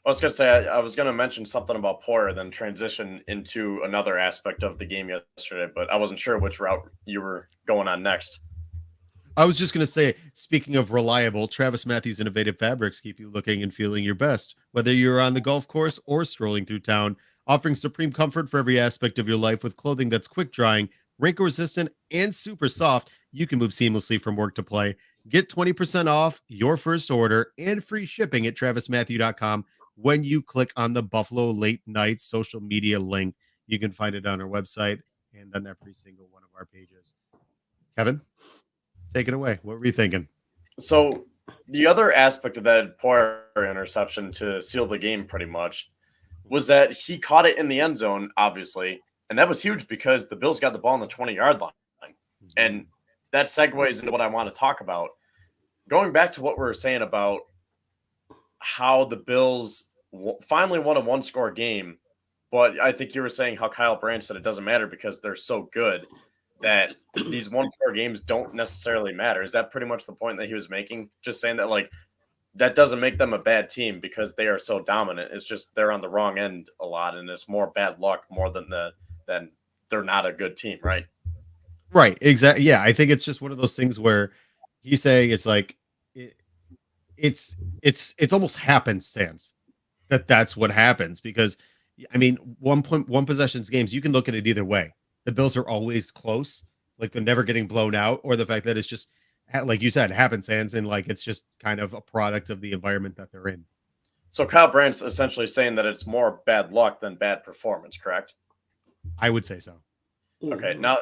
I was going to say, I was going to mention something about Poyer, then transition into another aspect of the game yesterday, but I wasn't sure which route you were going on next. I was just going to say, speaking of reliable, Travis Matthews' innovative fabrics keep you looking and feeling your best, whether you're on the golf course or strolling through town, offering supreme comfort for every aspect of your life with clothing that's quick drying, wrinkle resistant, and super soft. You can move seamlessly from work to play. Get 20% off your first order and free shipping at travismatthew.com. When you click on the Buffalo Late Night social media link, you can find it on our website and on every single one of our pages. Kevin, take it away. What were you thinking? So the other aspect of that Poyer interception to seal the game pretty much was that he caught it in the end zone, obviously, and that was huge because the Bills got the ball on the 20-yard line. And that segues into what I want to talk about. Going back to what we were saying about how the Bills finally won a 1-score game, but I think you were saying how Kyle Brandt said it doesn't matter because they're so good that these 1-score games don't necessarily matter. Is that pretty much the point that he was making? Just saying that that doesn't make them a bad team because they are so dominant. It's just they're on the wrong end a lot, and it's more bad luck more than they're not a good team, right? Right. Exactly. Yeah, I think it's just one of those things where he's saying it's it's almost happenstance that's what happens because I mean 1 possessions games you can look at it either way. The Bills are always close, they're never getting blown out, or the fact that it's just like you said happenstance and it's just kind of a product of the environment that they're in. So Kyle Brandt's essentially saying that it's more bad luck than bad performance, correct? I would say so. Okay, now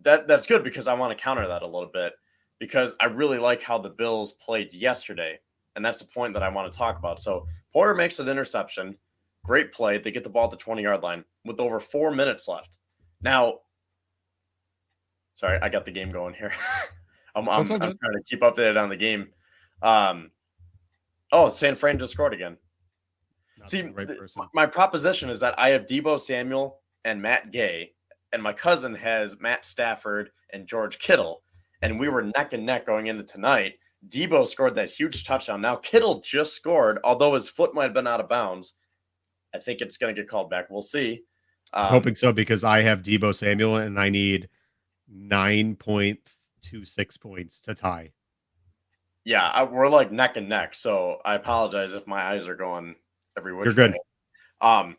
that's good because I want to counter that a little bit because I really like how the Bills played yesterday, and that's the point that I want to talk about. So Poyer makes an interception, great play. They get the ball at the 20-yard line with over 4 minutes left. Now, sorry, I got the game going here. I'm trying to keep updated on the game. San Fran just scored again. Not the right person. My proposition is that I have Deebo Samuel and Matt Gay, and my cousin has Matt Stafford and George Kittle, and we were neck and neck going into tonight. Debo scored that huge touchdown. Now Kittle just scored, although his foot might have been out of bounds. I think it's going to get called back. We'll see. I'm hoping so, because I have Debo Samuel and I need 9.26 points to tie. Yeah, we're like neck and neck. So I apologize if my eyes are going every which You're good. way.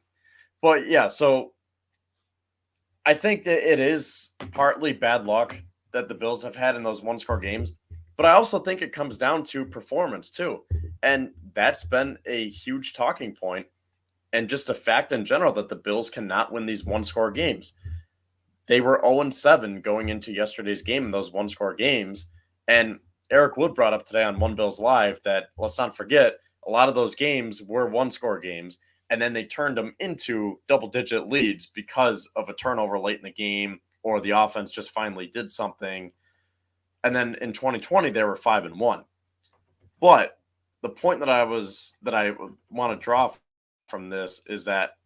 But yeah, so I think that it is partly bad luck that the Bills have had in those one-score games, but I also think it comes down to performance too. And that's been a huge talking point and just a fact in general that the Bills cannot win these one-score games. They were 0-7 going into yesterday's game in those one-score games. And Eric Wood brought up today on One Bills Live that, let's not forget, a lot of those games were one-score games, and then they turned them into double-digit leads because of a turnover late in the game or the offense just finally did something. And then in 2020, they were 5-1. But the point that I want to draw from this is that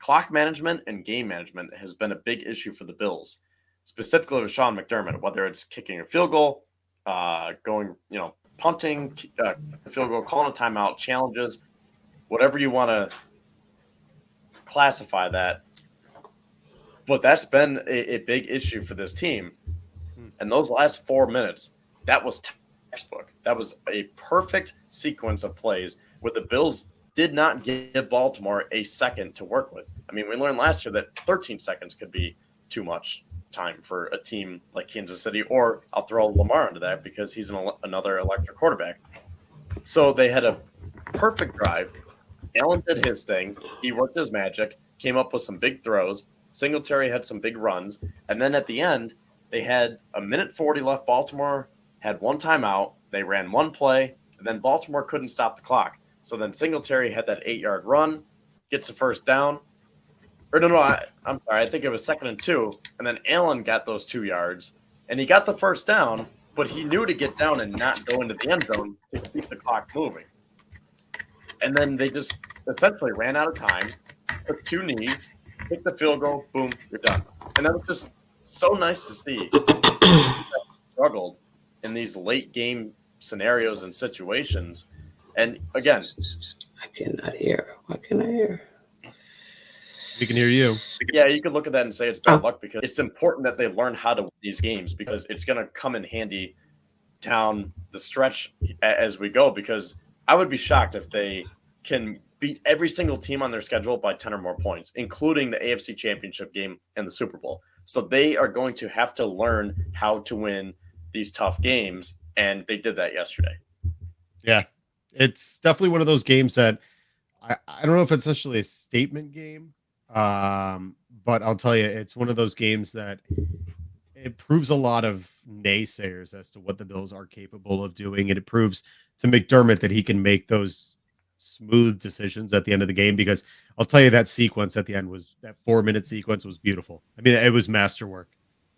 clock management and game management has been a big issue for the Bills, specifically with Sean McDermott, whether it's kicking a field goal, going, punting, a field goal, calling a timeout, challenges, whatever you want to classify that. But that's been a big issue for this team. And those last 4 minutes, that was textbook. That was a perfect sequence of plays where the Bills did not give Baltimore a second to work with. I mean, we learned last year that 13 seconds could be too much time for a team like Kansas City, or I'll throw Lamar into that because he's another electric quarterback. So they had a perfect drive. Allen did his thing. He worked his magic, came up with some big throws. Singletary had some big runs. And then at the end, they had 1:40 left. Baltimore had one timeout. They ran one play, and then Baltimore couldn't stop the clock. So then Singletary had that 8-yard run, gets the first down. Or no, I'm sorry. I think it was 2nd and 2. And then Allen got those 2 yards, and he got the first down, but he knew to get down and not go into the end zone to keep the clock moving. And then they just essentially ran out of time, took 2 knees, kicked the field goal, boom, you're done. And that was just so nice to see. Struggled in these late game scenarios and situations. And again, I cannot hear. Why can't I hear? We can hear you. Yeah, you could look at that and say it's bad luck, because it's important that they learn how to win these games, because it's going to come in handy down the stretch as we go. Because I would be shocked if they can beat every single team on their schedule by 10 or more points, including the AFC Championship game and the Super Bowl. So they are going to have to learn how to win these tough games, and they did that yesterday. Yeah, it's definitely one of those games that I don't know if it's essentially a statement game, but I'll tell you, it's one of those games that it proves a lot of naysayers as to what the Bills are capable of doing, and it proves to McDermott that he can make those smooth decisions at the end of the game. Because I'll tell you, that sequence at the end was that 4-minute sequence was beautiful. I mean, it was masterwork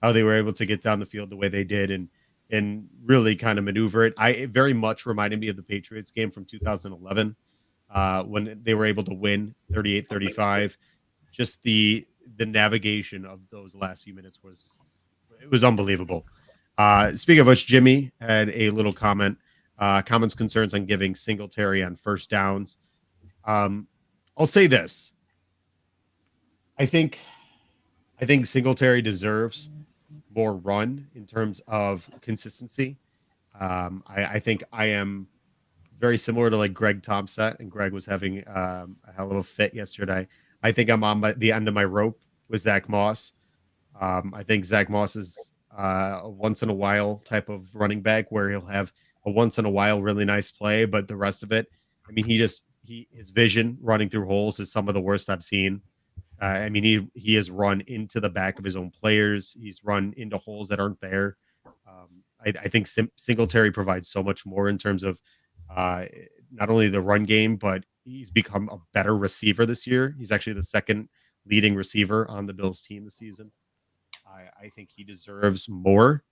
how they were able to get down the field the way they did and really kind of maneuver it. It very much reminded me of the Patriots game from 2011 when they were able to win 38-35. Just the navigation of those last few minutes was unbelievable. Speaking of which, Jimmy had a little comment. Comments, concerns on giving Singletary on first downs. I'll say this. I think Singletary deserves more run in terms of consistency. I think I am very similar to like Greg Thompson, and Greg was having a hell of a fit yesterday. I think I'm on the end of my rope with Zach Moss. I think Zach Moss is a once in a while type of running back where he'll have a once in a while really nice play, but the rest of it, I mean, his vision running through holes is some of the worst I've seen. I mean, he has run into the back of his own players. He's run into holes that aren't there. I think Singletary provides so much more in terms of not only the run game, but he's become a better receiver this year. He's actually the second leading receiver on the Bills team this season. I think he deserves more,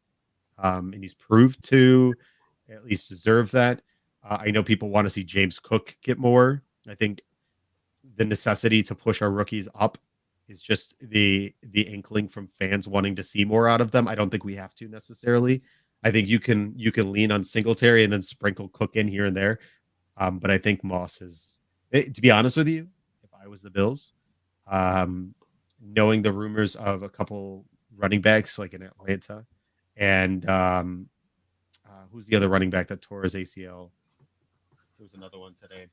and he's proved to at least deserve that. I know people want to see James Cook get more. I think the necessity to push our rookies up is just the inkling from fans wanting to see more out of them. I don't think we have to necessarily. I think you can lean on Singletary and then sprinkle Cook in here and there. But I think Moss is, to be honest with you, if I was the Bills, knowing the rumors of a couple running backs like in Atlanta, and who's the other running back that tore his ACL? There was another one today.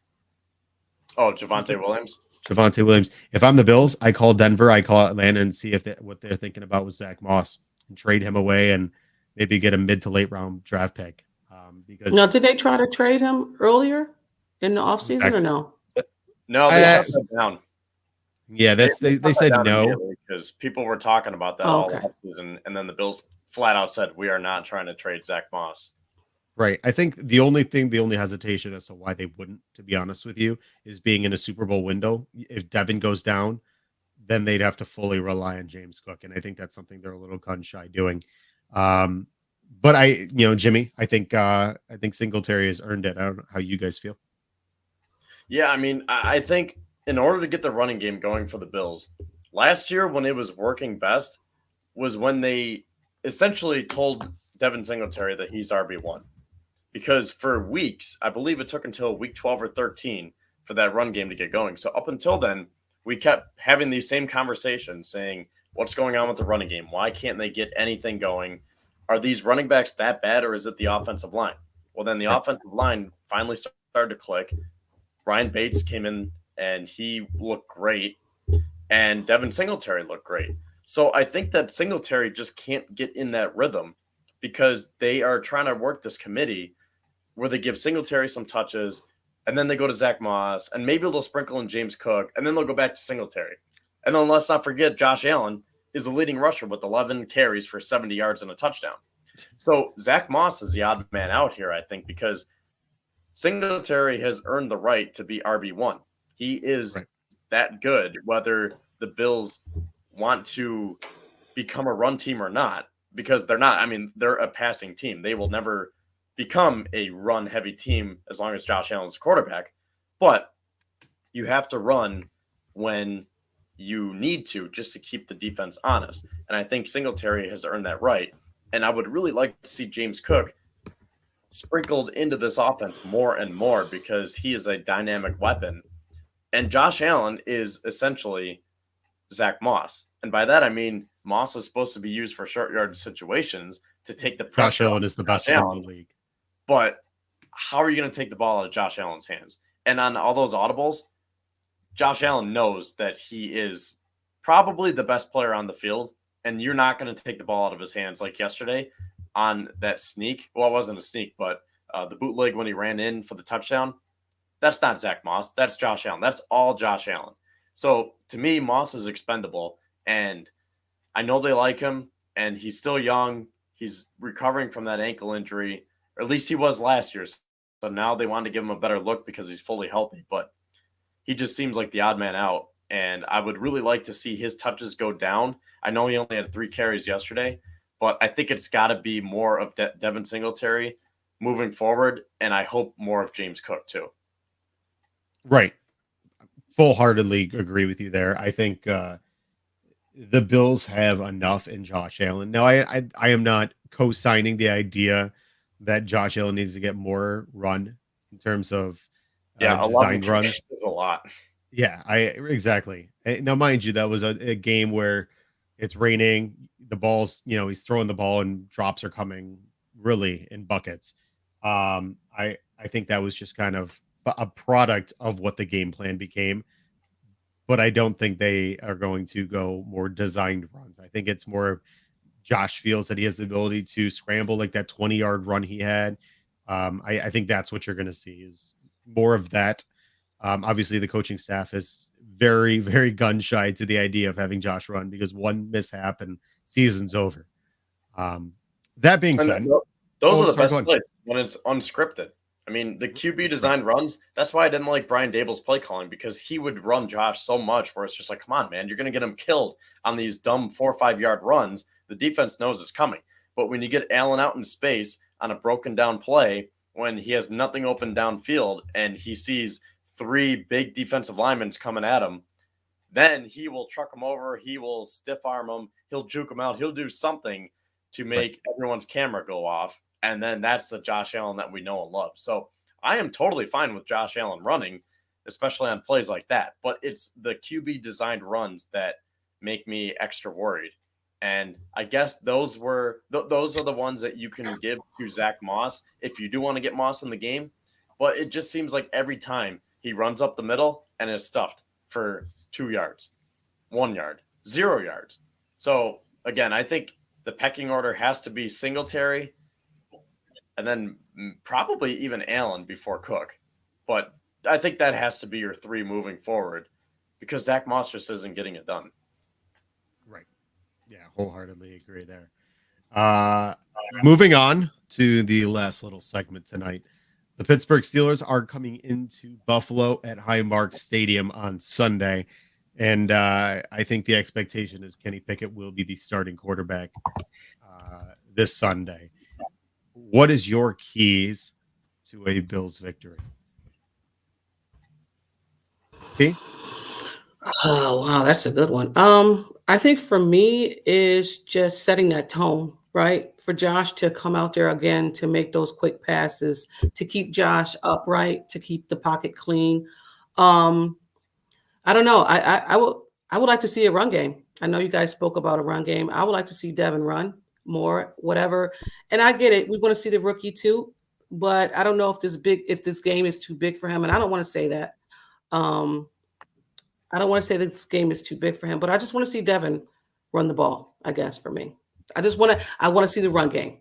Oh, Javonte Williams. Javonte Williams. If I'm the Bills, I call Denver, I call Atlanta, and see if what they're thinking about with Zach Moss and trade him away and maybe get a mid to late round draft pick. Because now, did they try to trade him earlier in the offseason or no? No, they shut that down. Yeah, they said no because people were talking about that all offseason, and then the Bills flat out said we are not trying to trade Zach Moss. Right. I think the only hesitation as to why they wouldn't, to be honest with you, is being in a Super Bowl window. If Devin goes down, then they'd have to fully rely on James Cook, and I think that's something they're a little gun shy doing. But Jimmy, I think Singletary has earned it. I don't know how you guys feel. Yeah, I mean, I think in order to get the running game going for the Bills, last year when it was working best was when they essentially told Devin Singletary that he's RB1. Because for weeks, I believe it took until week 12 or 13 for that run game to get going. So up until then, we kept having these same conversations saying, what's going on with the running game? Why can't they get anything going? Are these running backs that bad, or is it the offensive line? Well, then the offensive line finally started to click. Ryan Bates came in, and he looked great, and Devin Singletary looked great. So I think that Singletary just can't get in that rhythm because they are trying to work this committee where they give Singletary some touches, and then they go to Zach Moss, and maybe they'll sprinkle in James Cook, and then they'll go back to Singletary. And then let's not forget Josh Allen is the leading rusher with 11 carries for 70 yards and a touchdown. So Zach Moss is the odd man out here, I think, because Singletary has earned the right to be RB1. He is that good, whether the Bills want to become a run team or not, because they're not. I mean, they're a passing team. They will never become a run-heavy team as long as Josh Allen's quarterback. But you have to run when you need to, just to keep the defense honest. And I think Singletary has earned that right. And I would really like to see James Cook sprinkled into this offense more and more because he is a dynamic weapon. And Josh Allen is essentially Zach Moss. And by that, I mean Moss is supposed to be used for short yard situations to take the pressure. Josh Allen is the best one in the league. But how are you going to take the ball out of Josh Allen's hands? And on all those audibles, Josh Allen knows that he is probably the best player on the field, and you're not going to take the ball out of his hands like yesterday on that sneak. Well, it wasn't a sneak, but the bootleg when he ran in for the touchdown. That's not Zach Moss. That's Josh Allen. That's all Josh Allen. So to me, Moss is expendable, and I know they like him, and he's still young. He's recovering from that ankle injury, or at least he was last year. So now they want to give him a better look because he's fully healthy, but he just seems like the odd man out. And I would really like to see his touches go down. I know he only had 3 carries yesterday, but I think it's got to be more of Devin Singletary moving forward, and I hope more of James Cook too. Right. Full-heartedly agree with you there. I think the Bills have enough in Josh Allen. Now, I am not co-signing the idea that Josh Allen needs to get more run in terms of design runs. Is a lot. Yeah, exactly. Now, mind you, that was a game where it's raining. The ball's, he's throwing the ball and drops are coming really in buckets. I think that was just kind of a product of what the game plan became. But I don't think they are going to go more designed runs. I think it's more Josh feels that he has the ability to scramble like that 20-yard run he had. I think that's what you're going to see is more of that. Obviously, the coaching staff is very, very gun shy to the idea of having Josh run because one mishap and season's over. That being said, those are the best plays when it's unscripted. I mean, the QB designed runs, that's why I didn't like Brian Dable's play calling because he would run Josh so much where it's just like, come on, man, you're going to get him killed on these dumb 4 or 5 yard runs. The defense knows it's coming. But when you get Allen out in space on a broken down play, when he has nothing open downfield and he sees 3 big defensive linemen coming at him, then he will truck him over. He will stiff arm him. He'll juke him out. He'll do something to make everyone's camera go off. And then that's the Josh Allen that we know and love. So I am totally fine with Josh Allen running, especially on plays like that. But it's the QB designed runs that make me extra worried. And I guess those are the ones that you can give to Zach Moss if you do want to get Moss in the game. But it just seems like every time he runs up the middle and it's stuffed for 2 yards, 1 yard, 0 yards. So again, I think the pecking order has to be Singletary and then probably even Allen before Cook. But I think that has to be your 3 moving forward because Zach Moss just isn't getting it done. Right. Yeah, wholeheartedly agree there. Moving on to the last little segment tonight. The Pittsburgh Steelers are coming into Buffalo at Highmark Stadium on Sunday. And I think the expectation is Kenny Pickett will be the starting quarterback this Sunday. What is your keys to a Bills victory? T? Oh, wow, that's a good one. I think for me is just setting that tone, right? For Josh to come out there again to make those quick passes, to keep Josh upright, to keep the pocket clean. I don't know. I would like to see a run game. I know you guys spoke about a run game. I would like to see Devin run more, whatever. And I get it. We want to see the rookie too, but I don't know if this game is too big for him. And I don't want to say that. I don't want to say that this game is too big for him, but I just want to see Devin run the ball, I guess, for me. I want to see the run game.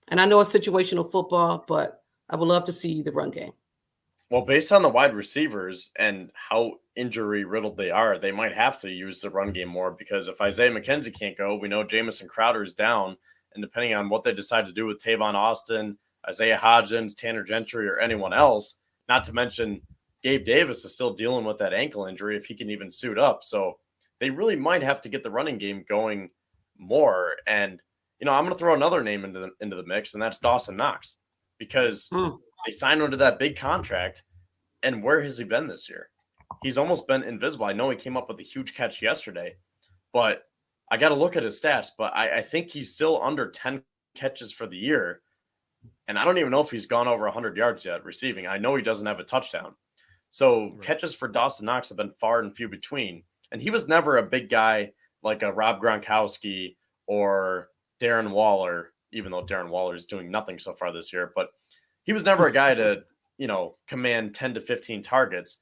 And I know it's situational football, but I would love to see the run game. Well, based on the wide receivers and how injury riddled they are, they might have to use the run game more because if Isaiah McKenzie can't go, we know Jamison Crowder is down. And depending on what they decide to do with Tavon Austin, Isaiah Hodgins, Tanner Gentry, or anyone else, not to mention Gabe Davis is still dealing with that ankle injury if he can even suit up. So they really might have to get the running game going more. And, I'm going to throw another name into the mix, and that's Dawson Knox because they signed him to that big contract. And where has he been this year? He's almost been invisible. I know he came up with a huge catch yesterday, but I got to look at his stats. But I think he's still under 10 catches for the year. And I don't even know if he's gone over 100 yards yet receiving. I know he doesn't have a touchdown. So catches for Dawson Knox have been far and few between. And he was never a big guy like a Rob Gronkowski or Darren Waller, even though Darren Waller is doing nothing so far this year. But he was never a guy to, command 10 to 15 targets.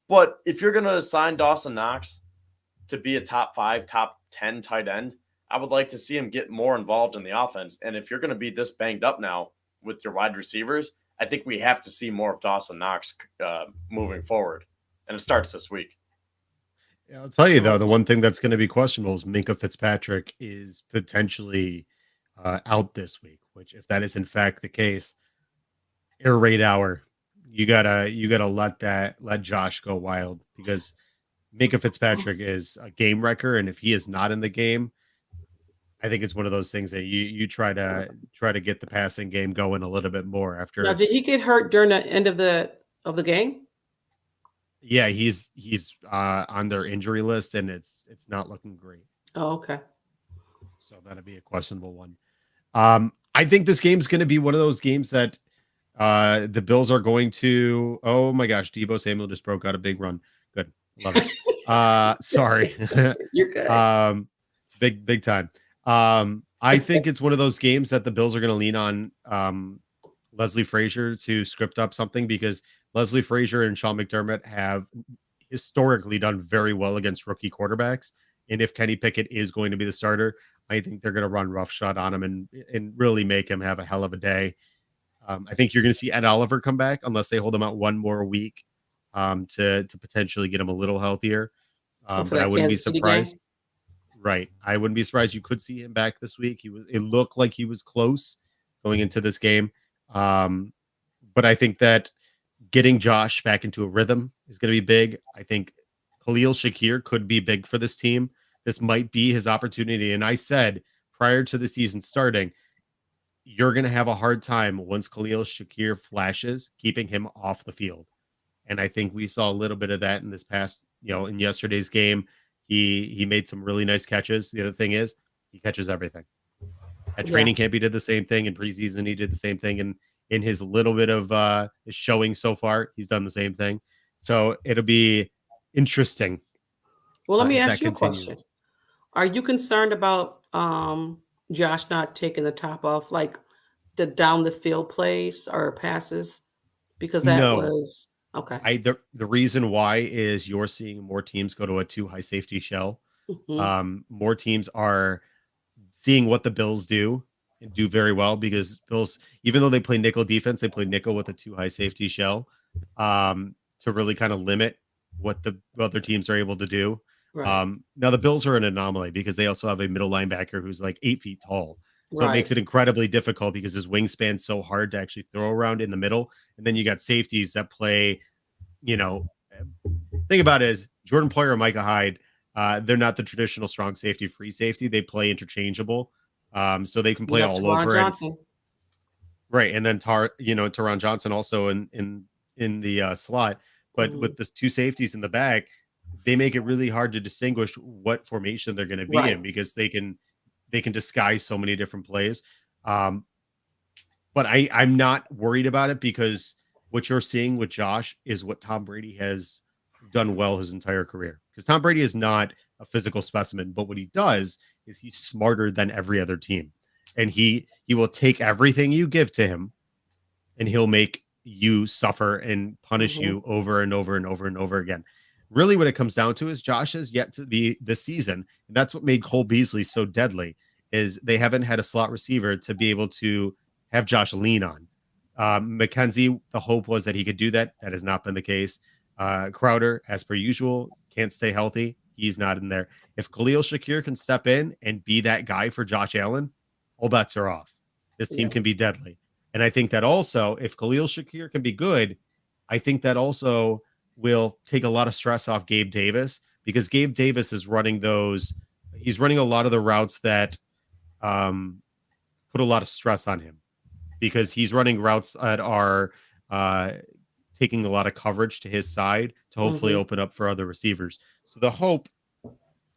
But if you're going to assign Dawson Knox to be a top 5, top 10 tight end, I would like to see him get more involved in the offense. And if you're going to be this banged up now with your wide receivers, I think we have to see more of Dawson Knox moving forward. And it starts this week. Yeah, I'll tell you, though, the one thing that's going to be questionable is Minka Fitzpatrick is potentially out this week, which if that is in fact the case, air raid hour, you gotta let Josh go wild because Minka Fitzpatrick is a game wrecker. And if he is not in the game, I think it's one of those things that you try to get the passing game going a little bit more after. Now, did he get hurt during the end of the game? Yeah, he's on their injury list, and it's not looking great. Oh, okay. So that'd be a questionable one. I think this game's going to be one of those games that the Bills are going to. Oh my gosh, Deebo Samuel just broke out a big run. Good, love it. Sorry, You're good. Big time. I think it's one of those games that the Bills are going to lean on Leslie Frazier to script up something because Leslie Frazier and Sean McDermott have historically done very well against rookie quarterbacks. And if Kenny Pickett is going to be the starter, I think they're going to run roughshod on him and really make him have a hell of a day. I think you're going to see Ed Oliver come back unless they hold him out one more week to potentially get him a little healthier. But I wouldn't be surprised. Right. I wouldn't be surprised. You could see him back this week. It looked like he was close going into this game. But I think that getting Josh back into a rhythm is going to be big. I think Khalil Shakir could be big for this team. This might be his opportunity. And I said prior to the season starting, you're going to have a hard time once Khalil Shakir flashes, keeping him off the field. And I think we saw a little bit of that in this past in yesterday's game, he made some really nice catches. The other thing is he catches everything. At training camp, he did the same thing. In preseason, he did the same thing. And in his little bit of his showing so far, he's done the same thing. So it'll be interesting. Well, let me if ask that you a continues. question. Are you concerned about Josh not taking the top off, like the down the field plays or passes? Because that No. was okay. The reason why is you're seeing more teams go to a 2 high safety shell. Mhm. More teams are seeing what the Bills do and do very well, because Bills, even though they play nickel defense, they play nickel with a 2 high safety shell to really kind of limit what the other teams are able to do. Right. Now the Bills are an anomaly because they also have a middle linebacker who's like 8 feet tall. So it makes Right. it incredibly difficult because his wingspan's so hard to actually throw around in the middle. And then you got safeties that play, think about it as Jordan Poyer and Micah Hyde. They're not the traditional strong safety, free safety. They play interchangeable. So they can You play have all Teron over. Johnson. Right. And then Teron Johnson also in the slot. But Mhm. with the 2 safeties in the back, they make it really hard to distinguish what formation they're going to be Right. in, because they can disguise so many different plays. But I'm not worried about it, because what you're seeing with Josh is what Tom Brady has done well his entire career. Because Tom Brady is not a physical specimen, but what he does is he's smarter than every other team. And he will take everything you give to him, and he'll make you suffer and punish Mhm. you over and over and over and over again. Really, what it comes down to is Josh has yet to be this season, and that's what made Cole Beasley so deadly, is they haven't had a slot receiver to be able to have Josh lean on. McKenzie, the hope was that he could do that. That has not been the case. Crowder, as per usual, can't stay healthy. He's not in there. If Khalil Shakir can step in and be that guy for Josh Allen, all bets are off. This team Yeah. can be deadly. And I think that also, if Khalil Shakir can be good, I think that also will take a lot of stress off Gabe Davis, because Gabe Davis is running he's running a lot of the routes that put a lot of stress on him, because he's running routes that are taking a lot of coverage to his side to hopefully Mhm. open up for other receivers. So the hope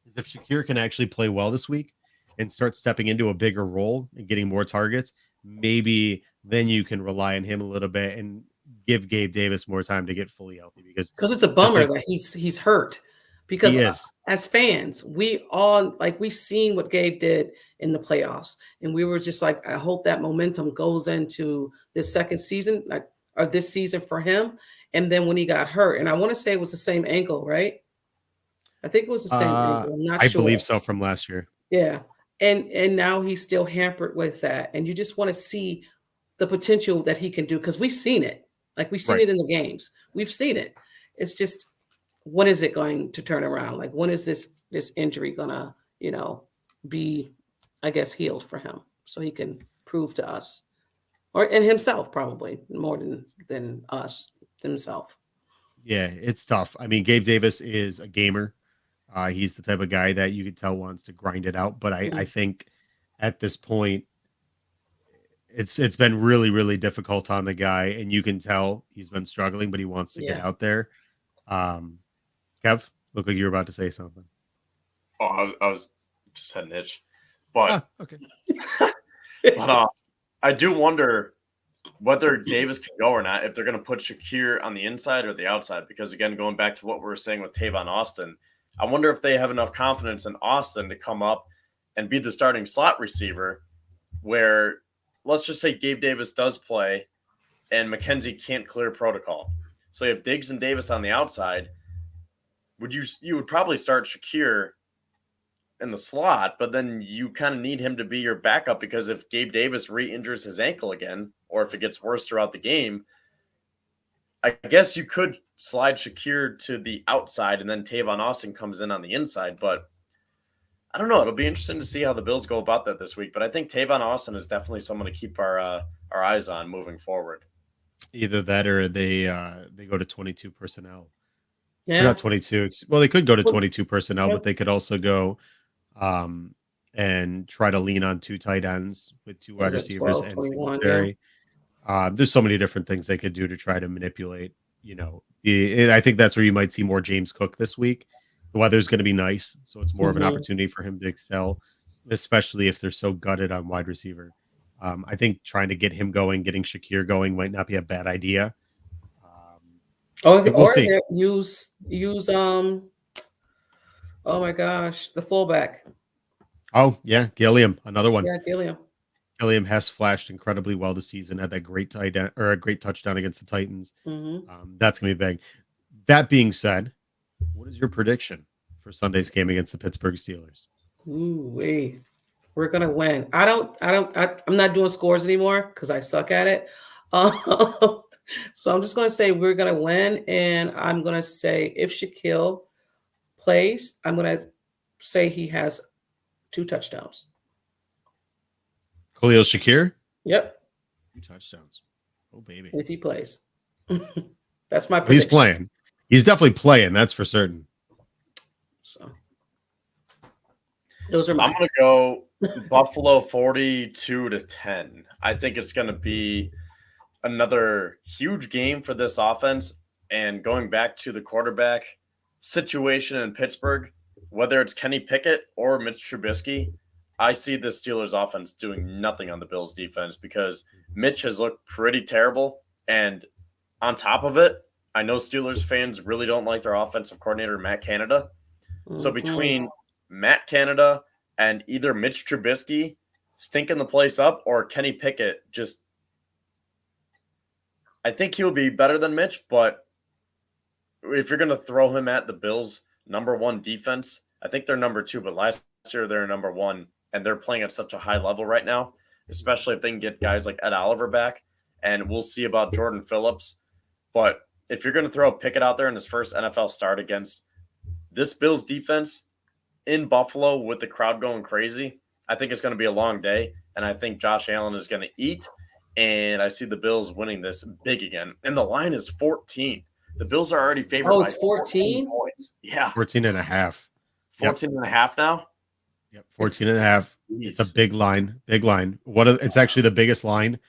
is if Shakir can actually play well this week and start stepping into a bigger role and getting more targets, maybe then you can rely on him a little bit and give Gabe Davis more time to get fully healthy, because Because it's a just bummer like that he's hurt. Because he is. as fans, we all we seen what Gabe did in the playoffs, and we were just like, I hope that momentum goes into this second season, or this season for him. And then when he got hurt, and I want to say it was the same ankle, right? I think it was the same ankle. I'm not I sure. believe so, from last year. Yeah. And now he's still hampered with that. And you just want to see the potential that he can do, because we've seen it. Like we've seen Right. it in the games. We've seen it. It's just, when is it going to turn around? Like, when is this injury gonna, be, I guess, healed for him, so he can prove to us, and himself, probably more than us, himself. Yeah, it's tough. I mean, Gabe Davis is a gamer. He's the type of guy that you could tell wants to grind it out. But I Mhm. think at this point, it's been really, really difficult on the guy, and you can tell he's been struggling, but he wants to get Yeah. out there. Kev, look like you were about to say something. Oh, I was just had an itch, but Okay. I do wonder whether Davis can go or not, if they're going to put Shakir on the inside or the outside. Because again, going back to what we were saying with Tavon Austin, I wonder if they have enough confidence in Austin to come up and be the starting slot receiver, where let's just say Gabe Davis does play and McKenzie can't clear protocol. So you have Diggs and Davis on the outside. You would probably start Shakir in the slot, but then you kind of need him to be your backup, because if Gabe Davis re-injures his ankle again, or if it gets worse throughout the game, I guess you could slide Shakir to the outside and then Tavon Austin comes in on the inside. But I don't know. It'll be interesting to see how the Bills go about that this week. But I think Tavon Austin is definitely someone to keep our eyes on moving forward. Either that, or they go to 22 personnel. Or Yeah. not 22. Well, they could go to Well, 22 personnel, yeah. but they could also go and try to lean on 2 tight ends with 2 wide Was it receivers 12, and 21? Yeah. Singletary. There's so many different things they could do to try to manipulate I think that's where you might see more James Cook this week. The weather's going to be nice, so it's more of an opportunity for him to excel, especially if they're so gutted on wide receiver. I think trying to get him going, getting Shakir going might not be a bad idea. We'll see. Use oh my gosh, the fullback. Oh yeah, Gilliam, another one. Yeah, Gilliam. Gilliam has flashed incredibly well this season. Had that great tight end or a great touchdown against the Titans. That's gonna be big. That being said, what is your prediction for Sunday's game against the Pittsburgh Steelers? Ooh, we're gonna win. I'm not doing scores anymore because I suck at it. So I'm just gonna say we're gonna win, and I'm gonna say if Shaquille plays, I'm gonna say he has 2 touchdowns. Khalil Shakir? Yep. 2 touchdowns. Oh baby. If he plays. That's my prediction. He's playing. He's definitely playing, that's for certain. So those are I'm gonna go Buffalo 42-10. I think it's gonna be another huge game for this offense. And going back to the quarterback situation in Pittsburgh, whether it's Kenny Pickett or Mitch Trubisky, I see the Steelers offense doing nothing on the Bills defense because Mitch has looked pretty terrible. And on top of it, I know Steelers fans really don't like their offensive coordinator, Matt Canada. So between Matt Canada and either Mitch Trubisky stinking the place up or Kenny Pickett just – I think he'll be better than Mitch, but if you're going to throw him at the Bills' number 1 defense, I think they're number 2, but last year they're number 1, and they're playing at such a high level right now, especially if they can get guys like Ed Oliver back, and we'll see about Jordan Phillips. But if you're going to throw Pickett out there in his first NFL start against this Bills defense in Buffalo with the crowd going crazy, I think it's going to be a long day, and I think Josh Allen is going to eat, and I see the Bills winning this big again. And the line is 14. The Bills are already favored by 14 points. Yeah. 14 and a half. 14 and a half now? Yep, 14 and a half. It's a big line. Big line. It's actually the biggest line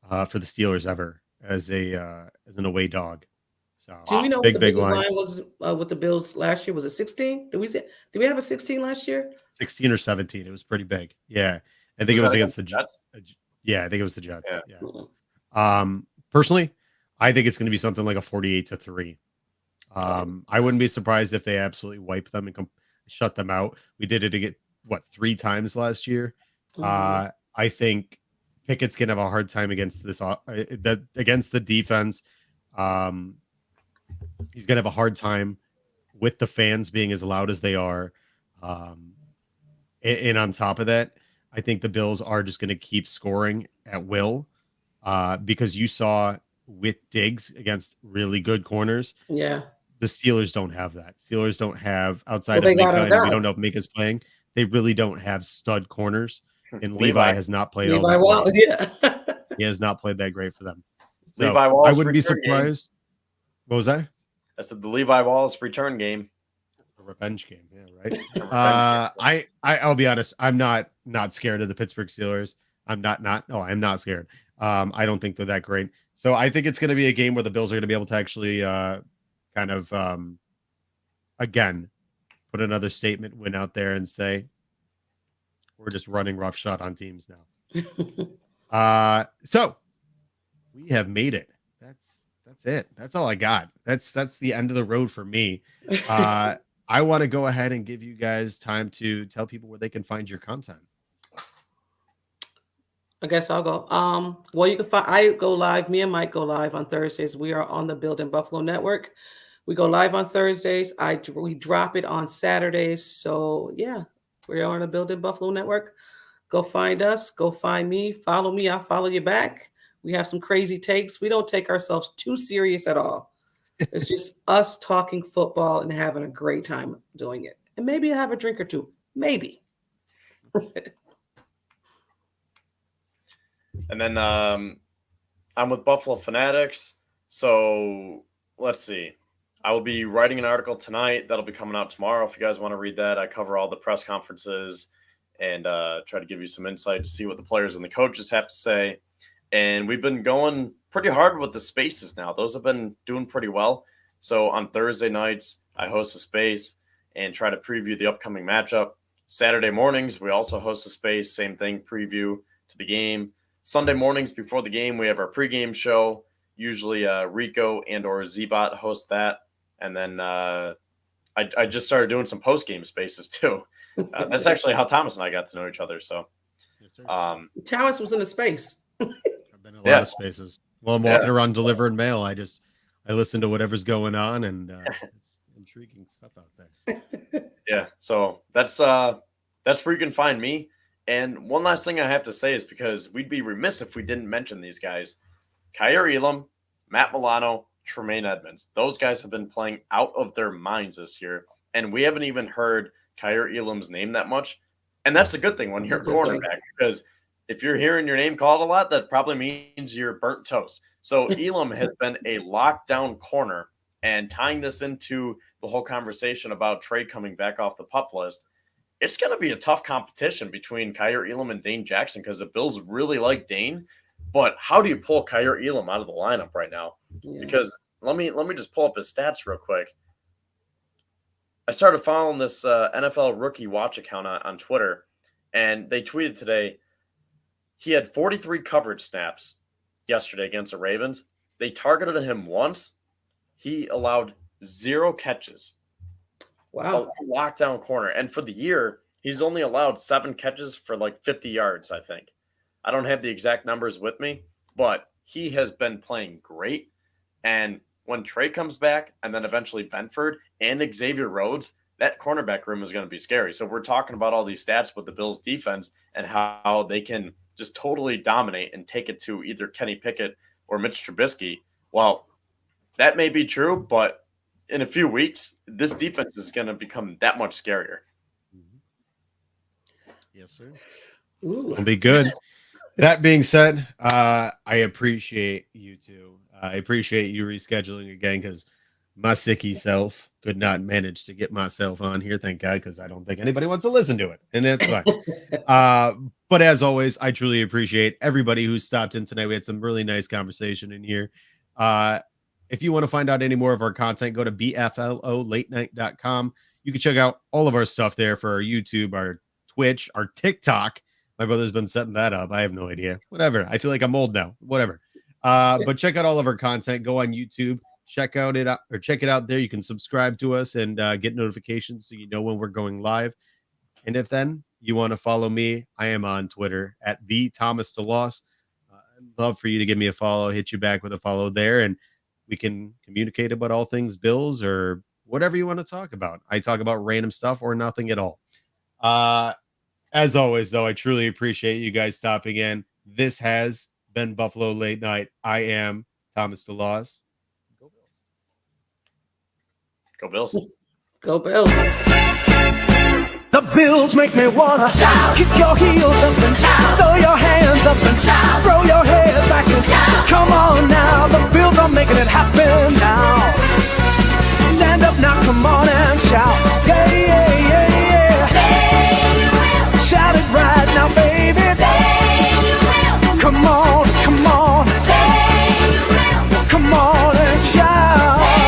for the Steelers ever as an away dog. So do we know what the biggest line was with the Bills last year? Was it 16? Did we have a 16 last year? 16 or 17. It was pretty big. Yeah. I think it was against the Jets. Yeah, I think it was the Jets. Yeah. Personally, I think it's going to be something like a 48-3. I wouldn't be surprised if they absolutely wipe them and shut them out. We did it again, 3 times last year. I think Pickett's going to have a hard time against against the defense. He's going to have a hard time with the fans being as loud as they are. And on top of that, I think the Bills are just going to keep scoring at will because you saw with Diggs against really good corners. Yeah. The Steelers don't have that. Steelers don't have outside of Minka, and we don't know if Minka's playing. They really don't have stud corners. And Levi has not played all that well. Yeah. He has not played that great for them. So I wouldn't be surprised. What was that? I said the Levi Wallace return game. A revenge game, yeah, right. I'll be honest. I'm not scared of the Pittsburgh Steelers. I'm not scared. I don't think they're that great. So I think it's going to be a game where the Bills are going to be able to actually again, put another statement win out there and say, we're just running roughshod on teams now. So we have made it. That's it. That's all I got. That's the end of the road for me. I want to go ahead and give you guys time to tell people where they can find your content. I guess I'll go. Well, you can find I go live. Me and Mike go live on Thursdays. We are on the Build in Buffalo Network. We go live on Thursdays. We drop it on Saturdays. So yeah, we're on the Build in Buffalo Network. Go find us. Go find me. Follow me. I'll follow you back. We have some crazy takes. We don't take ourselves too serious at all. It's just us talking football and having a great time doing it. And maybe have a drink or two. Maybe. And then I'm with Buffalo Fanatics. So let's see. I will be writing an article tonight that'll be coming out tomorrow. If you guys want to read that, I cover all the press conferences and try to give you some insight to see what the players and the coaches have to say. And we've been going pretty hard with the spaces now. Those have been doing pretty well. So on Thursday nights, I host a space and try to preview the upcoming matchup. Saturday mornings, we also host a space, same thing, preview to the game. Sunday mornings before the game, we have our pregame show. Usually Rico and or Z-Bot host that. And then I just started doing some post-game spaces too. That's actually how Thomas and I got to know each other. So Thomas was in the space. I've been in a lot of spaces. Well, I'm walking around delivering mail. I listen to whatever's going on, and it's intriguing stuff out there. Yeah, so that's where you can find me. And one last thing I have to say is, because we'd be remiss if we didn't mention these guys: Kyer Elam, Matt Milano, Tremaine Edmonds. Those guys have been playing out of their minds this year, and we haven't even heard Kyer Elam's name that much. And that's a good thing when you're a cornerback, because if you're hearing your name called a lot, that probably means you're burnt toast. So Elam has been a lockdown corner, and tying this into the whole conversation about Trey coming back off the PUP list, it's going to be a tough competition between Kyer Elam and Dane Jackson, because the Bills really like Dane. But how do you pull Kyer Elam out of the lineup right now? Yeah. Because let me just pull up his stats real quick. I started following this NFL Rookie Watch account on Twitter, and they tweeted today he had 43 coverage snaps yesterday against the Ravens. They targeted him once. He allowed 0 catches. Wow. A lockdown corner. And for the year, he's only allowed 7 catches for like 50 yards, I think. I don't have the exact numbers with me, but he has been playing great. And when Trey comes back, and then eventually Benford and Xavier Rhodes, that cornerback room is going to be scary. So we're talking about all these stats with the Bills defense and how they can just totally dominate and take it to either Kenny Pickett or Mitch Trubisky. Well, that may be true, but in a few weeks, this defense is going to become that much scarier. Yes, sir. It'll be good. That being said, I appreciate you two. I appreciate you rescheduling again, because my sicky self could not manage to get myself on here. Thank God, because I don't think anybody wants to listen to it, and that's fine. But as always, I truly appreciate everybody who stopped in tonight. We had some really nice conversation in here. If you want to find out any more of our content, go to bflolatenight.com. You can check out all of our stuff there for our YouTube, our Twitch, our TikTok. My brother's been setting that up. I have no idea. Whatever. I feel like I'm old now. Whatever. But check out all of our content. Go on YouTube. Check it out there. You can subscribe to us and get notifications so you know when we're going live. And if then you want to follow me, I am on Twitter at @ThomasDeLoss. I'd love for you to give me a follow, hit you back with a follow there, and we can communicate about all things Bills or whatever you want to talk about. I talk about random stuff or nothing at all. As always, though, I truly appreciate you guys stopping in. This has been Buffalo Late Night. I am Thomas DeLoss. Go Bills. Go Bills. Go Bills. The Bills make me wanna shout. Kick your heels up and shout. Throw your hands up and shout. Throw your head back and shout. Come on now, the Bills are making it happen now.